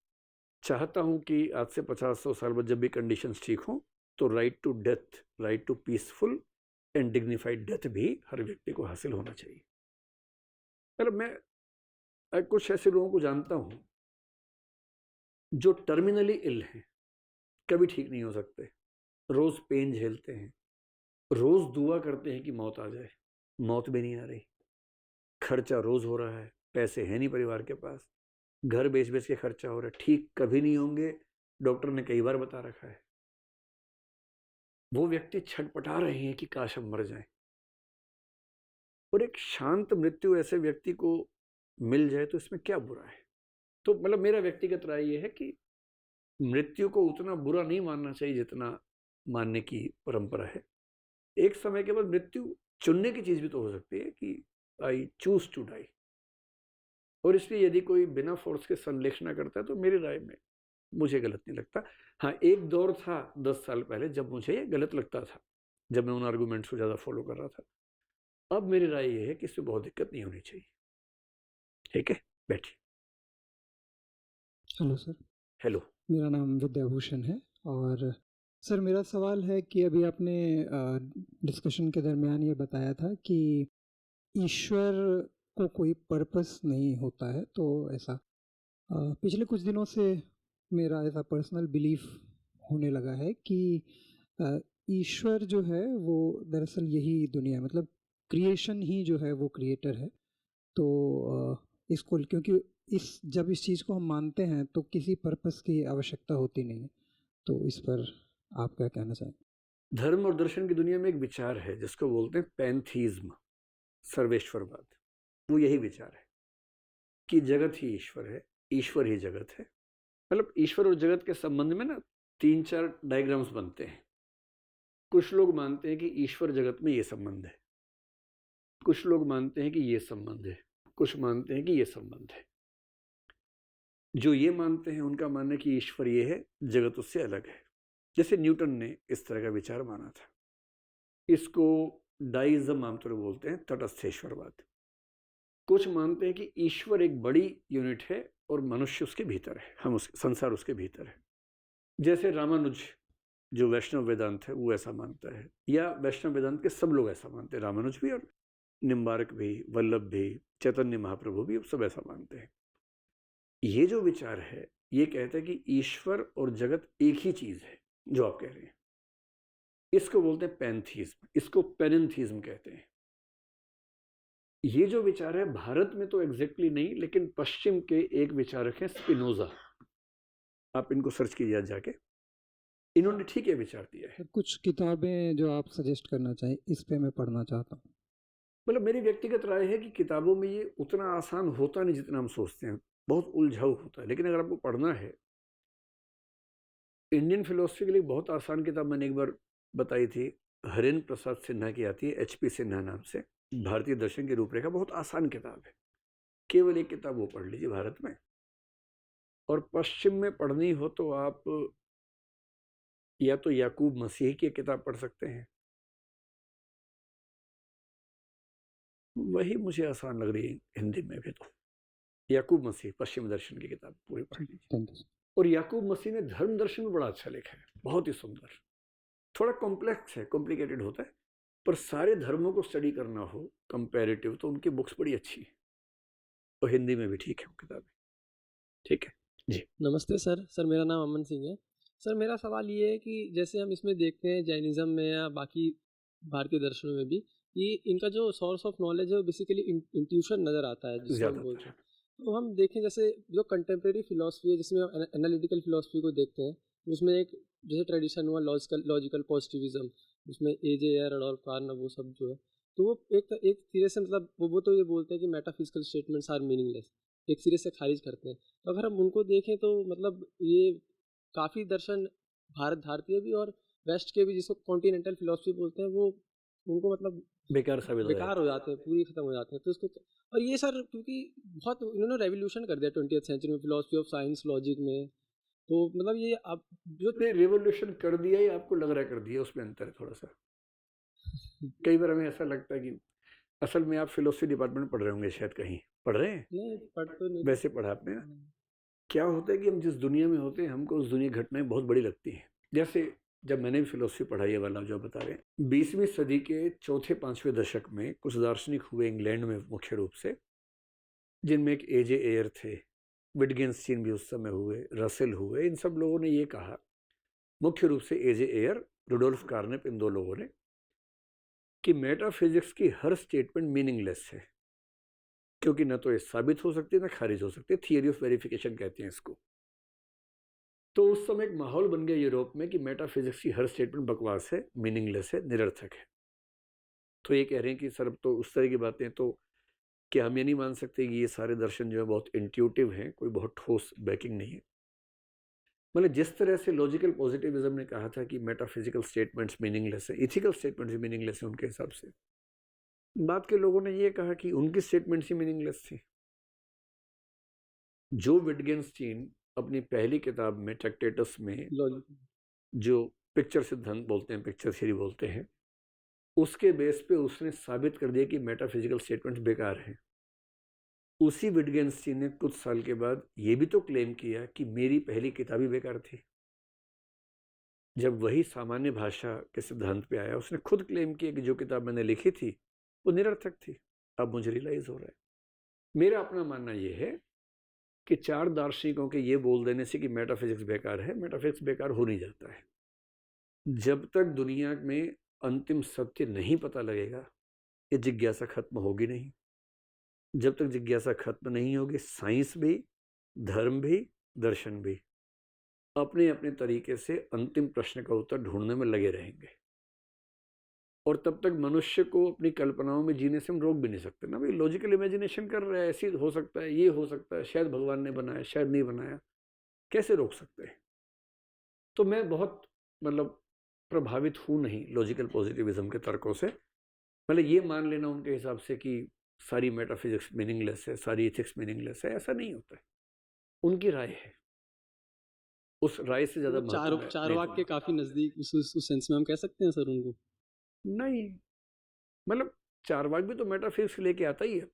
चाहता हूँ कि आज से 50-100 साल बाद जब भी कंडीशंस ठीक हों, तो right to death, right to peaceful and dignified death भी हर व्यक्ति को हासिल होना चाहिए। मतलब मैं कुछ ऐसे लोगों को जानता हूँ जो टर्मिनली इल हैं, कभी ठीक नहीं हो सकते, रोज़ पेन झेलते हैं, रोज़ दुआ करते हैं कि मौत आ जाए, मौत भी नहीं आ रही, खर्चा रोज़ हो रहा है, पैसे हैं नहीं परिवार के पास, घर बेच बेच के खर्चा हो रहा है, ठीक कभी नहीं होंगे, डॉक्टर ने कई बार बता रखा है। वो व्यक्ति छटपटा रहे हैं कि काश हम मर जाएं, और एक शांत मृत्यु ऐसे व्यक्ति को मिल जाए तो इसमें क्या बुरा है। तो मतलब मेरा व्यक्तिगत राय ये है कि मृत्यु को उतना बुरा नहीं मानना चाहिए जितना मानने की परंपरा है। एक समय के बाद मृत्यु चुनने की चीज़ भी तो हो सकती है कि आई चूज टू डाई, और इसलिए यदि कोई बिना फोर्स के संलेखना करता है तो मेरी राय में मुझे गलत नहीं लगता। हाँ, एक दौर था 10 साल पहले जब मुझे ये गलत लगता था, जब मैं उन आर्गूमेंट्स को ज़्यादा फॉलो कर रहा था। अब मेरी राय ये है कि इससे बहुत दिक्कत नहीं होनी चाहिए। ठीक है, बैठिए। Hello sir. हेलो। मेरा नाम विद्याभूषण है और सर मेरा सवाल है कि अभी आपने डिस्कशन के दरमियान ये बताया था कि ईश्वर को कोई पर्पस नहीं होता है, तो ऐसा पिछले कुछ दिनों से मेरा ऐसा पर्सनल बिलीफ होने लगा है कि अ, ईश्वर जो है वो दरअसल यही दुनिया, मतलब क्रिएशन ही जो है वो क्रिएटर है। तो इसको क्योंकि जब इस चीज़ को हम मानते हैं तो किसी पर्पस की आवश्यकता होती नहीं है। तो इस पर आप क्या कहना चाहेंगे? धर्म और दर्शन की दुनिया में एक विचार है जिसको बोलते हैं पैंथीज्म, सर्वेश्वरवाद। वो यही विचार है कि जगत ही ईश्वर है, ईश्वर ही जगत है। मतलब ईश्वर और जगत के संबंध में ना 3-4 डायग्राम्स बनते हैं। कुछ लोग मानते हैं कि ईश्वर जगत में ये संबंध है, कुछ लोग मानते हैं कि ये संबंध है, कुछ मानते हैं कि ये संबंध है। जो ये मानते हैं उनका मानना है कि ईश्वर ये है, जगत उससे अलग है। जैसे न्यूटन ने इस तरह का विचार माना था। इसको डाइज्म आमतौर पर बोलते हैं, तटस्थेश्वरवाद। कुछ मानते हैं कि ईश्वर एक बड़ी यूनिट है और मनुष्य उसके भीतर है, हम उसके संसार उसके भीतर है। जैसे रामानुज जो वैष्णव वेदांत है वो ऐसा मानता है, या वैष्णव वेदांत के सब लोग ऐसा मानते हैं, रामानुज भी और निम्बारक भी, वल्लभ भी, चैतन्य महाप्रभु भी, सब ऐसा मानते हैं। ये जो विचार है ये कहता है कि ईश्वर और जगत एक ही चीज है, जो आप कह रहे हैं। इसको बोलते हैं पैंथीज्म, इसको पेनेंथीज्म कहते हैं। ये जो विचार है भारत में तो एग्जैक्टली नहीं, लेकिन पश्चिम के एक विचारक हैं स्पिनोजा, आप इनको सर्च कीजिए जाके, इन्होंने ठीक है विचार दिया है। कुछ किताबें जो आप सजेस्ट करना चाहें, इस पे मैं पढ़ना चाहता हूँ। मतलब मेरी व्यक्तिगत राय है कि किताबों में ये उतना आसान होता नहीं जितना हम सोचते हैं, बहुत उलझाऊ होता है। लेकिन अगर आपको पढ़ना है, इंडियन फिलोसफी के लिए बहुत आसान किताब मैंने एक बार बताई थी, हरेंद्र प्रसाद सिन्हा की आती है, HP सिन्हा नाम से, भारतीय दर्शन की रूपरेखा। बहुत आसान किताब है, केवल एक किताब वो पढ़ लीजिए भारत में। और पश्चिम में पढ़नी हो तो आप या तो याकूब मसीह की किताब पढ़ सकते हैं, वही मुझे आसान लग रही है हिंदी में भी। तो याकूब मसीह पश्चिम दर्शन की किताब पूरी पढ़ लीजिए। और याकूब मसीह ने धर्म दर्शन में बड़ा अच्छा लिखा है, बहुत ही सुंदर। थोड़ा कॉम्प्लेक्स है, कॉम्प्लिकेटेड होता है, पर सारे धर्मों को स्टडी करना हो कंपैरेटिव तो उनकी बुक्स बड़ी अच्छी है, और हिंदी में भी ठीक है वो किताबें। ठीक है जी। नमस्ते सर मेरा नाम अमन सिंह है। सर मेरा सवाल ये है कि जैसे हम इसमें देखते हैं जैनिज़्म में या बाकी भारतीय दर्शनों में भी, कि इनका जो सोर्स ऑफ नॉलेज है वो बेसिकली इंट्यूशन नज़र आता है, जिसको हम बोलते हैं। तो हम देखें जैसे जो कंटेम्प्रेरी फिलॉसफी है, जिसमें हम एनालिटिकल फिलॉसफी को देखते हैं, उसमें एक जैसे ट्रेडिशन हुआ लॉजिकल पॉजिटिविज्म, उसमें AJ रडोल्फ कार्नर, वो सब जो है, तो वो एक सिरे से मतलब वो तो ये बोलते हैं कि मेटाफिजिकल स्टेटमेंट्स आर मीनिंगलेस, एक सिरे से खारिज करते हैं। तो अगर हम उनको देखें तो मतलब ये काफ़ी दर्शन भारतीय भी और वेस्ट के भी, जिसको कॉन्टिनेंटल फिलॉसफी बोलते हैं, वो उनको मतलब बेकार हो जाते हैं, पूरी खत्म हो जाते हैं। तो इसको और ये सर क्योंकि बहुत इन्होंने रेवोल्यूशन कर दिया 20th सेंचुरी में फिलॉसफी ऑफ साइंस लॉजिक में, तो मतलब ये अब जो रेवोल्यूशन कर दिया ही आपको लग रहा है कर दिया, उसमें अंतर है थोड़ा सा। कई बार हमें ऐसा लगता है कि असल में आप फिलोसफी डिपार्टमेंट में पढ़ रहे होंगे, शायद कहीं पढ़ रहे हैं। नहीं पढ़ तो नहीं, वैसे पढ़ा आपने ना। क्या होता है कि हम जिस दुनिया में होते हैं हमको उस दुनिया की घटनाएं बहुत बड़ी लगती हैं। जैसे जब मैंने भी फिलोसफी पढ़ाई है वाला जो बता रहे हैं, 20वीं सदी के चौथे 5वें दशक में कुछ दार्शनिक हुए इंग्लैंड में मुख्य रूप से, जिनमें एक AJ एयर थे, विटगेन्स्टीन भी उस समय हुए, रसेल हुए। इन सब लोगों ने ये कहा, मुख्य रूप से AJ एयर, रुडोल्फ कार्नेप, इन दो लोगों ने, कि मेटाफिजिक्स की हर स्टेटमेंट मीनिंगलेस है, क्योंकि न तो ये साबित हो सकती है न खारिज हो सकती है। थियरी ऑफ वेरिफिकेशन कहते हैं इसको। तो उस समय एक माहौल बन गया यूरोप में कि मेटाफिजिक्स की हर स्टेटमेंट बकवास है, मीनिंगलेस है, निरर्थक है। तो ये कह रहे हैं कि सर तो उस तरह की बातें, तो क्या हम ये नहीं मान सकते कि ये सारे दर्शन जो है बहुत इंट्यूटिव हैं, कोई बहुत ठोस बैकिंग नहीं है। मतलब जिस तरह से लॉजिकल पॉजिटिविज्म ने कहा था कि मेटाफिजिकल स्टेटमेंट्स मीनिंगलेस है, इथिकल स्टेटमेंट्स भी मीनिंगलेस है उनके हिसाब से, बाद के लोगों ने ये कहा कि उनकी स्टेटमेंट्स ही मीनिंगलेस थी। जो विटगेन्स्टीन अपनी पहली किताब में ट्रैक्टेटस में जो पिक्चर सिद्धांत बोलते हैं, पिक्चर थ्योरी बोलते हैं, उसके बेस पे उसने साबित कर दिया कि मेटाफिजिकल स्टेटमेंट्स बेकार हैं। उसी विटगेन्स्टीन ने कुछ साल के बाद ये भी तो क्लेम किया कि मेरी पहली किताब ही बेकार थी। जब वही सामान्य भाषा के सिद्धांत पे आया, उसने खुद क्लेम किया कि जो किताब मैंने लिखी थी वो निरर्थक थी। अब मुझे रियलाइज हो रहा है। मेरा अपना मानना ये है कि 4 दार्शनिकों के ये बोल देने से कि मेटाफिजिक्स बेकार है, मेटाफिजिक्स बेकार हो नहीं जाता है। जब तक दुनिया में अंतिम सत्य नहीं पता लगेगा, ये जिज्ञासा खत्म होगी नहीं। जब तक जिज्ञासा खत्म नहीं होगी, साइंस भी, धर्म भी, दर्शन भी अपने अपने तरीके से अंतिम प्रश्न का उत्तर ढूंढने में लगे रहेंगे। और तब तक मनुष्य को अपनी कल्पनाओं में जीने से हम रोक भी नहीं सकते ना भाई। लॉजिकल इमेजिनेशन कर रहा है, ऐसी हो सकता है, ये हो सकता है, शायद भगवान ने बनाया, शायद नहीं बनाया, कैसे रोक सकते हैं? तो मैं बहुत मतलब प्रभावित हूँ नहीं लॉजिकल पॉजिटिविज्म के तर्कों से। मतलब ये मान लेना उनके हिसाब से कि सारी मेटाफिजिक्स मीनिंगलेस है, सारी एथिक्स मीनिंगलेस है, ऐसा नहीं होता है। उनकी राय है, उस राय से ज़्यादा चारवाक के काफ़ी नज़दीक उस सेंस में हम कह सकते हैं सर उनको। नहीं, मतलब चारवाक भी तो मेटाफिजिक्स लेके आता ही है।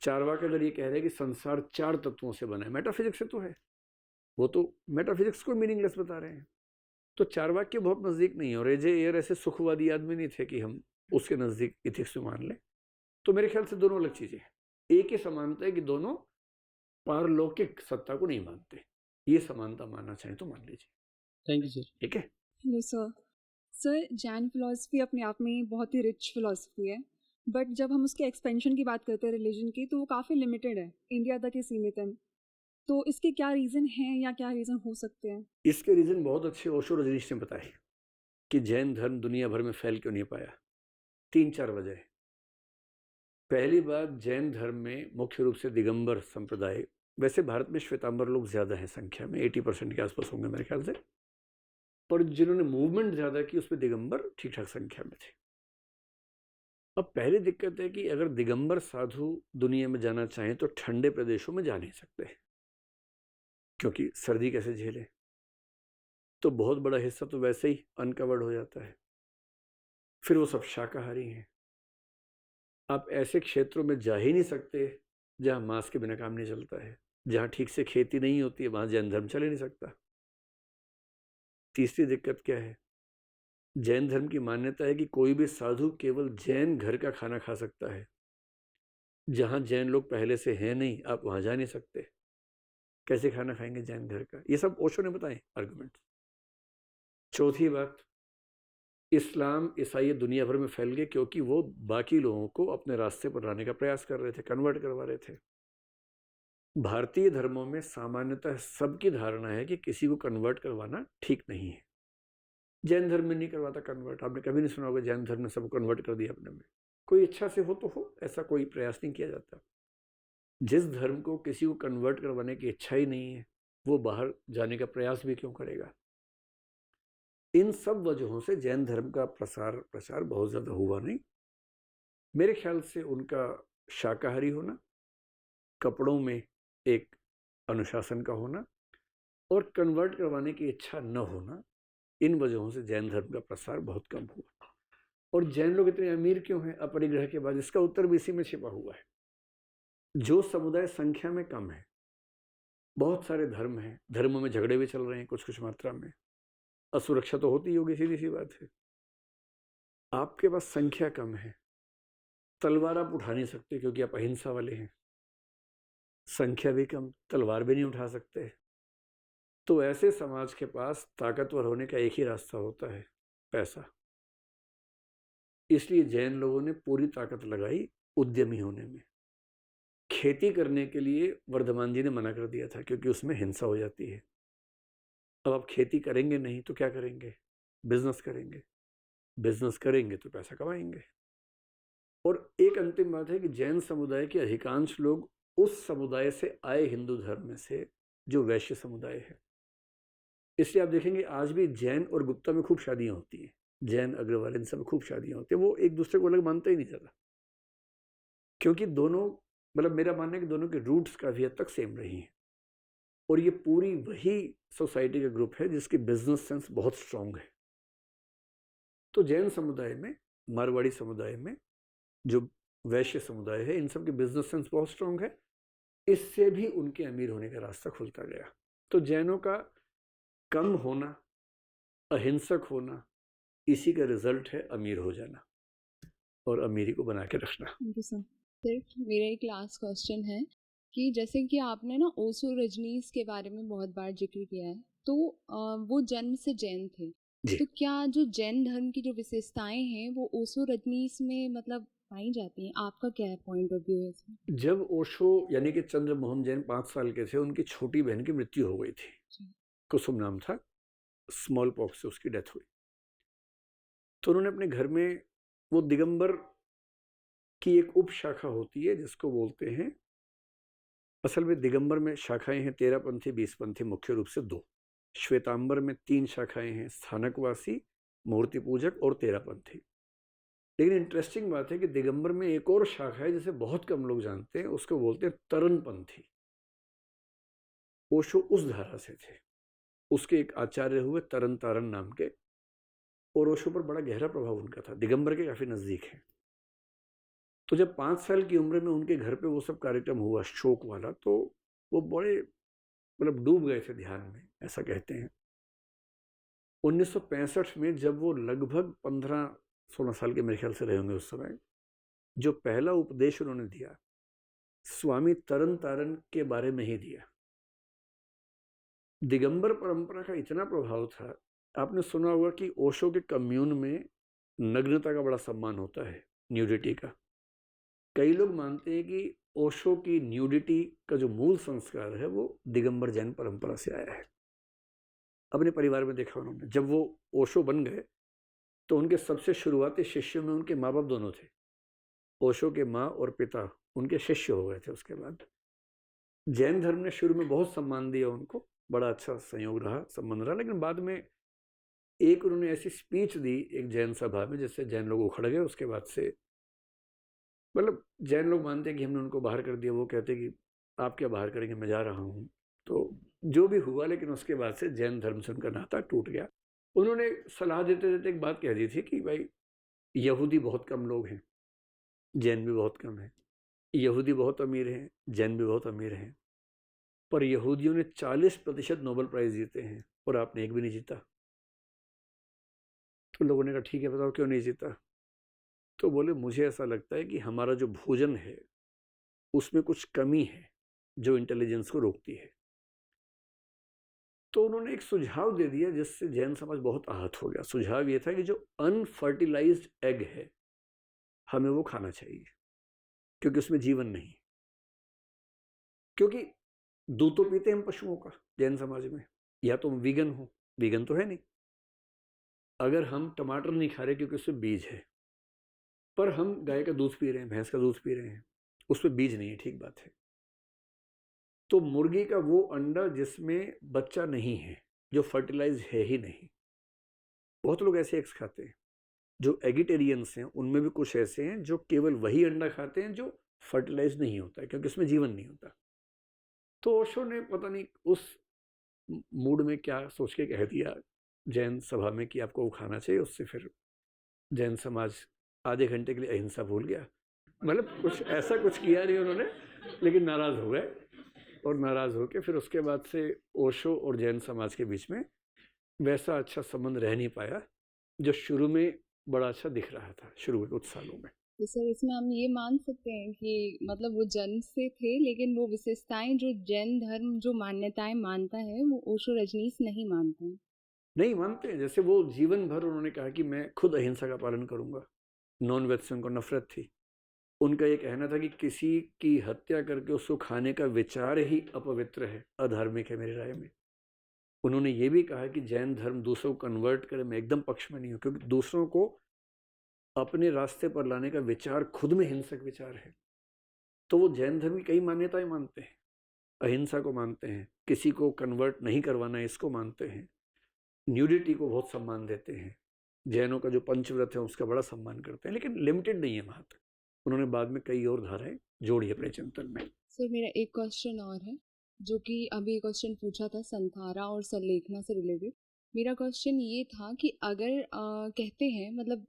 चारवाक अगर ये कह रहे हैं कि संसार 4 तत्वों से बना है, मेटाफिजिक्स से तो है, वो तो मेटाफिजिक्स को मीनिंगलेस बता रहे हैं। तो चारवाक के बहुत नज़दीक नहीं है। और एजे एयर ऐसे सुखवादी आदमी नहीं थे कि हम उसके नज़दीक इथिक्स में मान लें। तो मेरे ख्याल से दोनों अलग चीज़ें हैं। एक ही समानता है कि दोनों पारलौकिक सत्ता को नहीं मानते। ये समानता मानना चाहें तो मान लीजिए। Thank you sir. ठीक है। Hello sir. Sir, Jain philosophy अपने आप में बहुत ही रिच फिलॉसफी है, बट जब हम उसके एक्सपेंशन की बात करते हैं रिलीजन की, तो वो काफ़ी लिमिटेड है, इंडिया तक ही सीमित है। तो इसके क्या रीज़न हैं या क्या रीज़न हो सकते हैं? इसके रीज़न बहुत अच्छे ओशो रजनीश ने बताए कि जैन धर्म दुनिया भर में फैल क्यों नहीं पाया। 3-4 वजह है। पहली बात, जैन धर्म में मुख्य रूप से दिगंबर संप्रदाय, वैसे भारत में श्वेतांबर लोग ज़्यादा हैं संख्या में, 80% के आसपास होंगे मेरे ख्याल से, पर जिन्होंने मूवमेंट ज़्यादा की उसमें दिगंबर ठीक ठाक संख्या में थे। अब पहली दिक्कत है कि अगर दिगंबर साधु दुनिया में जाना चाहें तो ठंडे प्रदेशों में जा नहीं सकते, क्योंकि सर्दी कैसे झेलें। तो बहुत बड़ा हिस्सा तो वैसे ही अनकवर्ड हो जाता है। फिर वो सब शाकाहारी हैं। आप ऐसे क्षेत्रों में जा ही नहीं सकते जहाँ मांस के बिना काम नहीं चलता है, जहाँ ठीक से खेती नहीं होती है, वहाँ जैन धर्म चल ही नहीं सकता। तीसरी दिक्कत क्या है? जैन धर्म की मान्यता है कि कोई भी साधु केवल जैन घर का खाना खा सकता है। जहाँ जैन लोग पहले से हैं नहीं, आप वहाँ जा नहीं सकते। कैसे खाना खाएंगे जैन घर का? ये सब ओशो ने बताए आर्गुमेंट। चौथी बात, इस्लाम ईसाई दुनिया भर में फैल गए क्योंकि वो बाकी लोगों को अपने रास्ते पर लाने का प्रयास कर रहे थे, कन्वर्ट करवा रहे थे। भारतीय धर्मों में सामान्यतः सबकी धारणा है कि किसी को कन्वर्ट करवाना ठीक नहीं है। जैन धर्म में नहीं करवाता कन्वर्ट। आपने कभी नहीं सुना होगा जैन धर्म ने सबको कन्वर्ट कर दिया अपने में। कोई इच्छा से हो तो हो, ऐसा कोई प्रयास नहीं किया जाता। जिस धर्म को किसी को कन्वर्ट करवाने की इच्छा ही नहीं है, वो बाहर जाने का प्रयास भी क्यों करेगा? इन सब वजहों से जैन धर्म का प्रचार बहुत ज़्यादा हुआ नहीं। मेरे ख्याल से उनका शाकाहारी होना, कपड़ों में एक अनुशासन का होना और कन्वर्ट करवाने की इच्छा न होना, इन वजहों से जैन धर्म का प्रसार बहुत कम हुआ। और जैन लोग इतने अमीर क्यों हैं अपरिग्रह के बाद? इसका उत्तर भी इसी में छिपा हुआ है। जो समुदाय संख्या में कम है, बहुत सारे धर्म हैं, धर्मों में झगड़े भी चल रहे हैं कुछ कुछ मात्रा में, असुरक्षा तो होती होगी, सीधी सी बात है। आपके पास संख्या कम है, तलवार आप उठा नहीं सकते क्योंकि आप अहिंसा वाले हैं। संख्या भी कम, तलवार भी नहीं उठा सकते। तो ऐसे समाज के पास ताकतवर होने का एक ही रास्ता होता है, पैसा। इसलिए जैन लोगों ने पूरी ताकत लगाई उद्यमी होने में। खेती करने के लिए वर्धमान जी ने मना कर दिया था क्योंकि उसमें हिंसा हो जाती है। अब आप खेती करेंगे नहीं तो क्या करेंगे? बिजनेस करेंगे। बिजनेस करेंगे तो पैसा कमाएंगे। और एक अंतिम बात है कि जैन समुदाय के अधिकांश लोग उस समुदाय से आए हिंदू धर्म में से जो वैश्य समुदाय है। इसलिए आप देखेंगे आज भी जैन और गुप्ता में खूब शादियां होती हैं, जैन अग्रवाल इन सब में खूब शादियां होती हैं। वो एक दूसरे को अलग मानते ही नहीं ज़्यादा, क्योंकि दोनों, मतलब मेरा मानना है कि दोनों के रूट्स काफ़ी हद तक सेम रही हैं। और ये पूरी वही सोसाइटी का ग्रुप है जिसकी बिजनेस सेंस बहुत स्ट्रांग है। तो जैन समुदाय में, मारवाड़ी समुदाय में, जो वैश्य समुदाय है, इन सब की बिजनेस सेंस बहुत स्ट्रांग है। इससे भी उनके अमीर होने का रास्ता खुलता गया। तो जैनों का कम होना अहिंसक होना, इसी का रिजल्ट है अमीर हो जाना और अमीरी को बना के रखना। Thank you sir. सिर्फ मेरा एक लास्ट क्वेश्चन है कि जैसे कि आपने ना ओशो रजनीश के बारे में बहुत बार जिक्र किया है, तो वो जन्म से जैन थे, जी तो क्या जो जैन धर्म की जो विशेषताएं हैं वो ओशो रजनीश में मतलब पाई जाती हैं? आपका क्या है पॉइंट ऑफ व्यू है इसमें? जब ओशो यानी कि चंद्र मोहन जैन 5 साल के थे, उनकी छोटी बहन की मृत्यु हो गई थी, जी। कुसुम नाम था, स्मॉल पॉक्स से उसकी डेथ हुई। तो उन्होंने अपने घर में, वो दिगंबर की एक उप शाखा होती है जिसको बोलते हैं, असल में दिगंबर में शाखाएं हैं 13 पंथी 20 पंथी, मुख्य रूप से 2। श्वेतांबर में 3 शाखाएं हैं, स्थानकवासी, मूर्ति पूजक और 13 पंथी। लेकिन इंटरेस्टिंग बात है कि दिगंबर में एक और शाखा है जिसे बहुत कम लोग जानते हैं, उसको बोलते हैं तरन पंथी। ओशो उस धारा से थे, उसके एक आचार्य हुए तरन तारन नाम के, और ओशो पर बड़ा गहरा प्रभाव उनका था, दिगंबर के काफी नजदीक है। तो जब 5 साल की उम्र में उनके घर पे वो सब कार्यक्रम हुआ शोक वाला, तो वो बड़े मतलब डूब गए थे ध्यान में, ऐसा कहते हैं। 1965 में जब वो लगभग 15-16 साल के मेरे ख्याल से रहे होंगे उस समय, जो पहला उपदेश उन्होंने दिया स्वामी तरन तारन के बारे में ही दिया। दिगंबर परंपरा का इतना प्रभाव था, आपने सुना होगा कि ओशो के कम्यून में नग्नता का बड़ा सम्मान होता है, न्यूडिटी का। कई लोग मानते हैं कि ओशो की न्यूडिटी का जो मूल संस्कार है वो दिगंबर जैन परंपरा से आया है। अपने परिवार में देखा उन्होंने, जब वो ओशो बन गए तो उनके सबसे शुरुआती शिष्यों में उनके माँ बाप दोनों थे। ओशो के माँ और पिता उनके शिष्य हो गए थे। उसके बाद जैन धर्म ने शुरू में बहुत सम्मान दिया उनको, बड़ा अच्छा संयोग रहा, संबंध रहा, लेकिन बाद में एक उन्होंने ऐसी स्पीच दी एक जैन सभा में जिससे जैन लोग उखड़ गए। उसके बाद से मतलब जैन लोग मानते हैं कि हमने उनको बाहर कर दिया, वो कहते कि आप क्या बाहर करेंगे, मैं जा रहा हूँ। तो जो भी हुआ, लेकिन उसके बाद से जैन धर्म से उनका नाता टूट गया। उन्होंने सलाह देते देते एक बात कह दी थी कि भाई यहूदी बहुत कम लोग हैं, जैन भी बहुत कम है। यहूदी बहुत अमीर हैं, जैन भी बहुत अमीर हैं, पर यहूदियों ने 40% नोबेल प्राइज जीते हैं और आपने एक भी नहीं जीता। तो लोगों ने कहा ठीक है, बताओ क्यों नहीं जीता। तो बोले मुझे ऐसा लगता है कि हमारा जो भोजन है उसमें कुछ कमी है जो इंटेलिजेंस को रोकती है। तो उन्होंने एक सुझाव दे दिया जिससे जैन समाज बहुत आहत हो गया। सुझाव ये था कि जो अनफर्टिलाइज्ड एग है हमें वो खाना चाहिए, क्योंकि उसमें जीवन नहीं। क्योंकि दूध तो पीते हैं हम पशुओं का जैन समाज में, या तो वीगन हो, वीगन तो है नहीं। अगर हम टमाटर नहीं खा रहे क्योंकि उसमें बीज है, पर हम गाय का दूध पी रहे हैं, भैंस का दूध पी रहे हैं, उसमें बीज नहीं है, ठीक बात है। तो मुर्गी का वो अंडा जिसमें बच्चा नहीं है, जो फर्टिलाइज है ही नहीं। बहुत लोग ऐसे एग्स खाते हैं। जो एगिटेरियंस हैं उनमें भी कुछ ऐसे हैं जो केवल वही अंडा खाते हैं जो फर्टिलाइज नहीं होता है, क्योंकि उसमें जीवन नहीं होता। तो ओशो ने पता नहीं उस मूड में क्या सोच के कह दिया जैन सभा में कि आपको वो खाना चाहिए। उससे फिर जैन समाज आधे घंटे के लिए अहिंसा भूल गया। मतलब कुछ ऐसा कुछ किया नहीं उन्होंने, लेकिन नाराज हो गए, और नाराज होके फिर उसके बाद से ओशो और जैन समाज के बीच में वैसा अच्छा संबंध रह नहीं पाया जो शुरू में बड़ा अच्छा दिख रहा था, शुरू के कुछ सालों में। तो सर इसमें हम ये मान सकते हैं कि मतलब वो जन्म से थे, लेकिन वो विशेषताएं जो जैन धर्म जो मान्यताएं मानता है वो ओशो रजनीश नहीं मानते हैं। नहीं मानते हैं। जैसे वो जीवन भर उन्होंने कहा कि मैं खुद अहिंसा का पालन करूंगा। नॉन वेज से उनको नफरत थी। उनका ये कहना था कि किसी की हत्या करके उसको खाने का विचार ही अपवित्र है, अधार्मिक है मेरी राय में। उन्होंने ये भी कहा कि जैन धर्म दूसरों को कन्वर्ट करे, मैं एकदम पक्ष में नहीं हूँ, क्योंकि दूसरों को अपने रास्ते पर लाने का विचार खुद में हिंसक विचार है। तो वो जैन धर्म की कई मान्यताएं मानते हैं, अहिंसा को मानते हैं, किसी को कन्वर्ट नहीं करवाना इसको मानते हैं, न्यूडिटी को बहुत सम्मान देते हैं, जैनों का जो पंचव्रत है उसका बड़ा सम्मान करते हैं, लेकिन लिमिटेड नहीं है महत्व। उन्होंने बाद में कई और धाराएं जोड़ी अपने चिंतन में। सर मेरा एक क्वेश्चन और है, जो कि अभी क्वेश्चन पूछा था संथारा और संलेखना से रिलेटेड। मेरा क्वेश्चन ये था कि अगर कहते हैं मतलब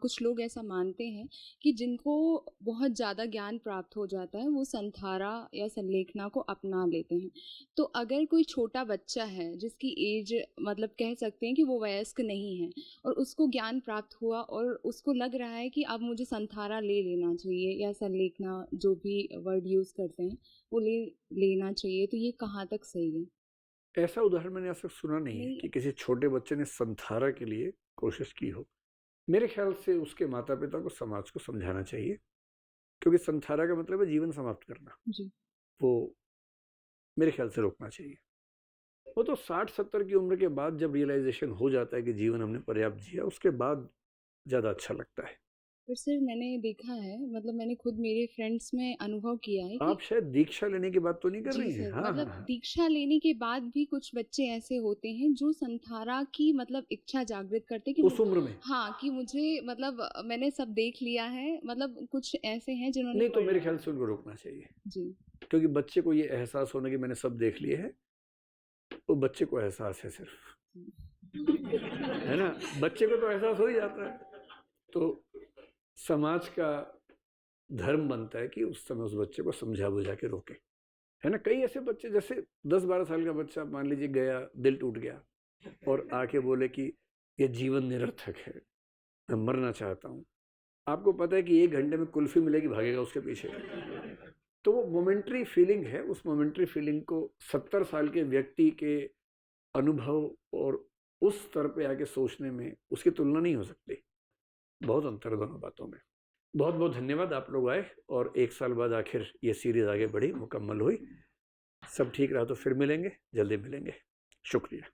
कुछ लोग ऐसा मानते हैं कि जिनको बहुत ज़्यादा ज्ञान प्राप्त हो जाता है वो संथारा या संलेखना को अपना लेते हैं। तो अगर कोई छोटा बच्चा है जिसकी एज मतलब कह सकते हैं कि वो वयस्क नहीं है और उसको ज्ञान प्राप्त हुआ और उसको लग रहा है कि अब मुझे संथारा ले लेना चाहिए या संलेखना जो भी वर्ड यूज़ करते हैं वो लेना चाहिए, तो ये कहाँ तक सही है? ऐसा उदाहरण मैंने आज तक सुना नहीं है नहीं। कि किसी छोटे बच्चे ने संथारा के लिए कोशिश की हो। मेरे ख्याल से उसके माता पिता को समाज को समझाना चाहिए, क्योंकि संथारा का मतलब है जीवन समाप्त करना। जी। वो मेरे ख्याल से रोकना चाहिए। वो तो 60-70 की उम्र के बाद जब रियलाइजेशन हो जाता है कि जीवन हमने पर्याप्त जिया, उसके बाद ज़्यादा अच्छा लगता है। पर सर मैंने देखा है मतलब मैंने खुद मेरे फ्रेंड्स में अनुभव किया है कि आप शायद दीक्षा लेने की बात तो नहीं कर जी रही हैं? सर, हाँ मतलब हाँ दीक्षा लेने के बाद भी कुछ बच्चे ऐसे होते हैं जो संथारा की मतलब इच्छा जागृत करते कि उस उम्र में हाँ कि मुझे मतलब मैंने सब देख लिया है, मतलब कुछ ऐसे हैं जिन्होंने नहीं, तो मेरे पढ़ा ख्याल है। से उनको रोकना चाहिए, जी। क्योंकि बच्चे को ये एहसास होना कि मैंने सब देख लिए है, वो बच्चे को एहसास है सिर्फ, है ना? बच्चे को तो एहसास हो ही जाता है। तो समाज का धर्म बनता है कि उस समय उस बच्चे को समझा बुझा के रोके, है ना? कई ऐसे बच्चे, जैसे 10-12 साल का बच्चा मान लीजिए गया, दिल टूट गया और आके बोले कि ये जीवन निरर्थक है, मैं मरना चाहता हूँ। आपको पता है कि 1 घंटे में कुल्फी मिलेगी, भागेगा उसके पीछे। तो वो मोमेंट्री फीलिंग है, उस मोमेंट्री फीलिंग को 70 साल के व्यक्ति के अनुभव और उस स्तर पे आके सोचने में उसकी तुलना नहीं हो सकती। बहुत अंतर है दोनों बातों में। बहुत बहुत धन्यवाद, आप लोग आए और 1 साल बाद आखिर ये सीरीज़ आगे बढ़ी, मुकम्मल हुई। सब ठीक रहा तो फिर मिलेंगे, जल्दी मिलेंगे। शुक्रिया।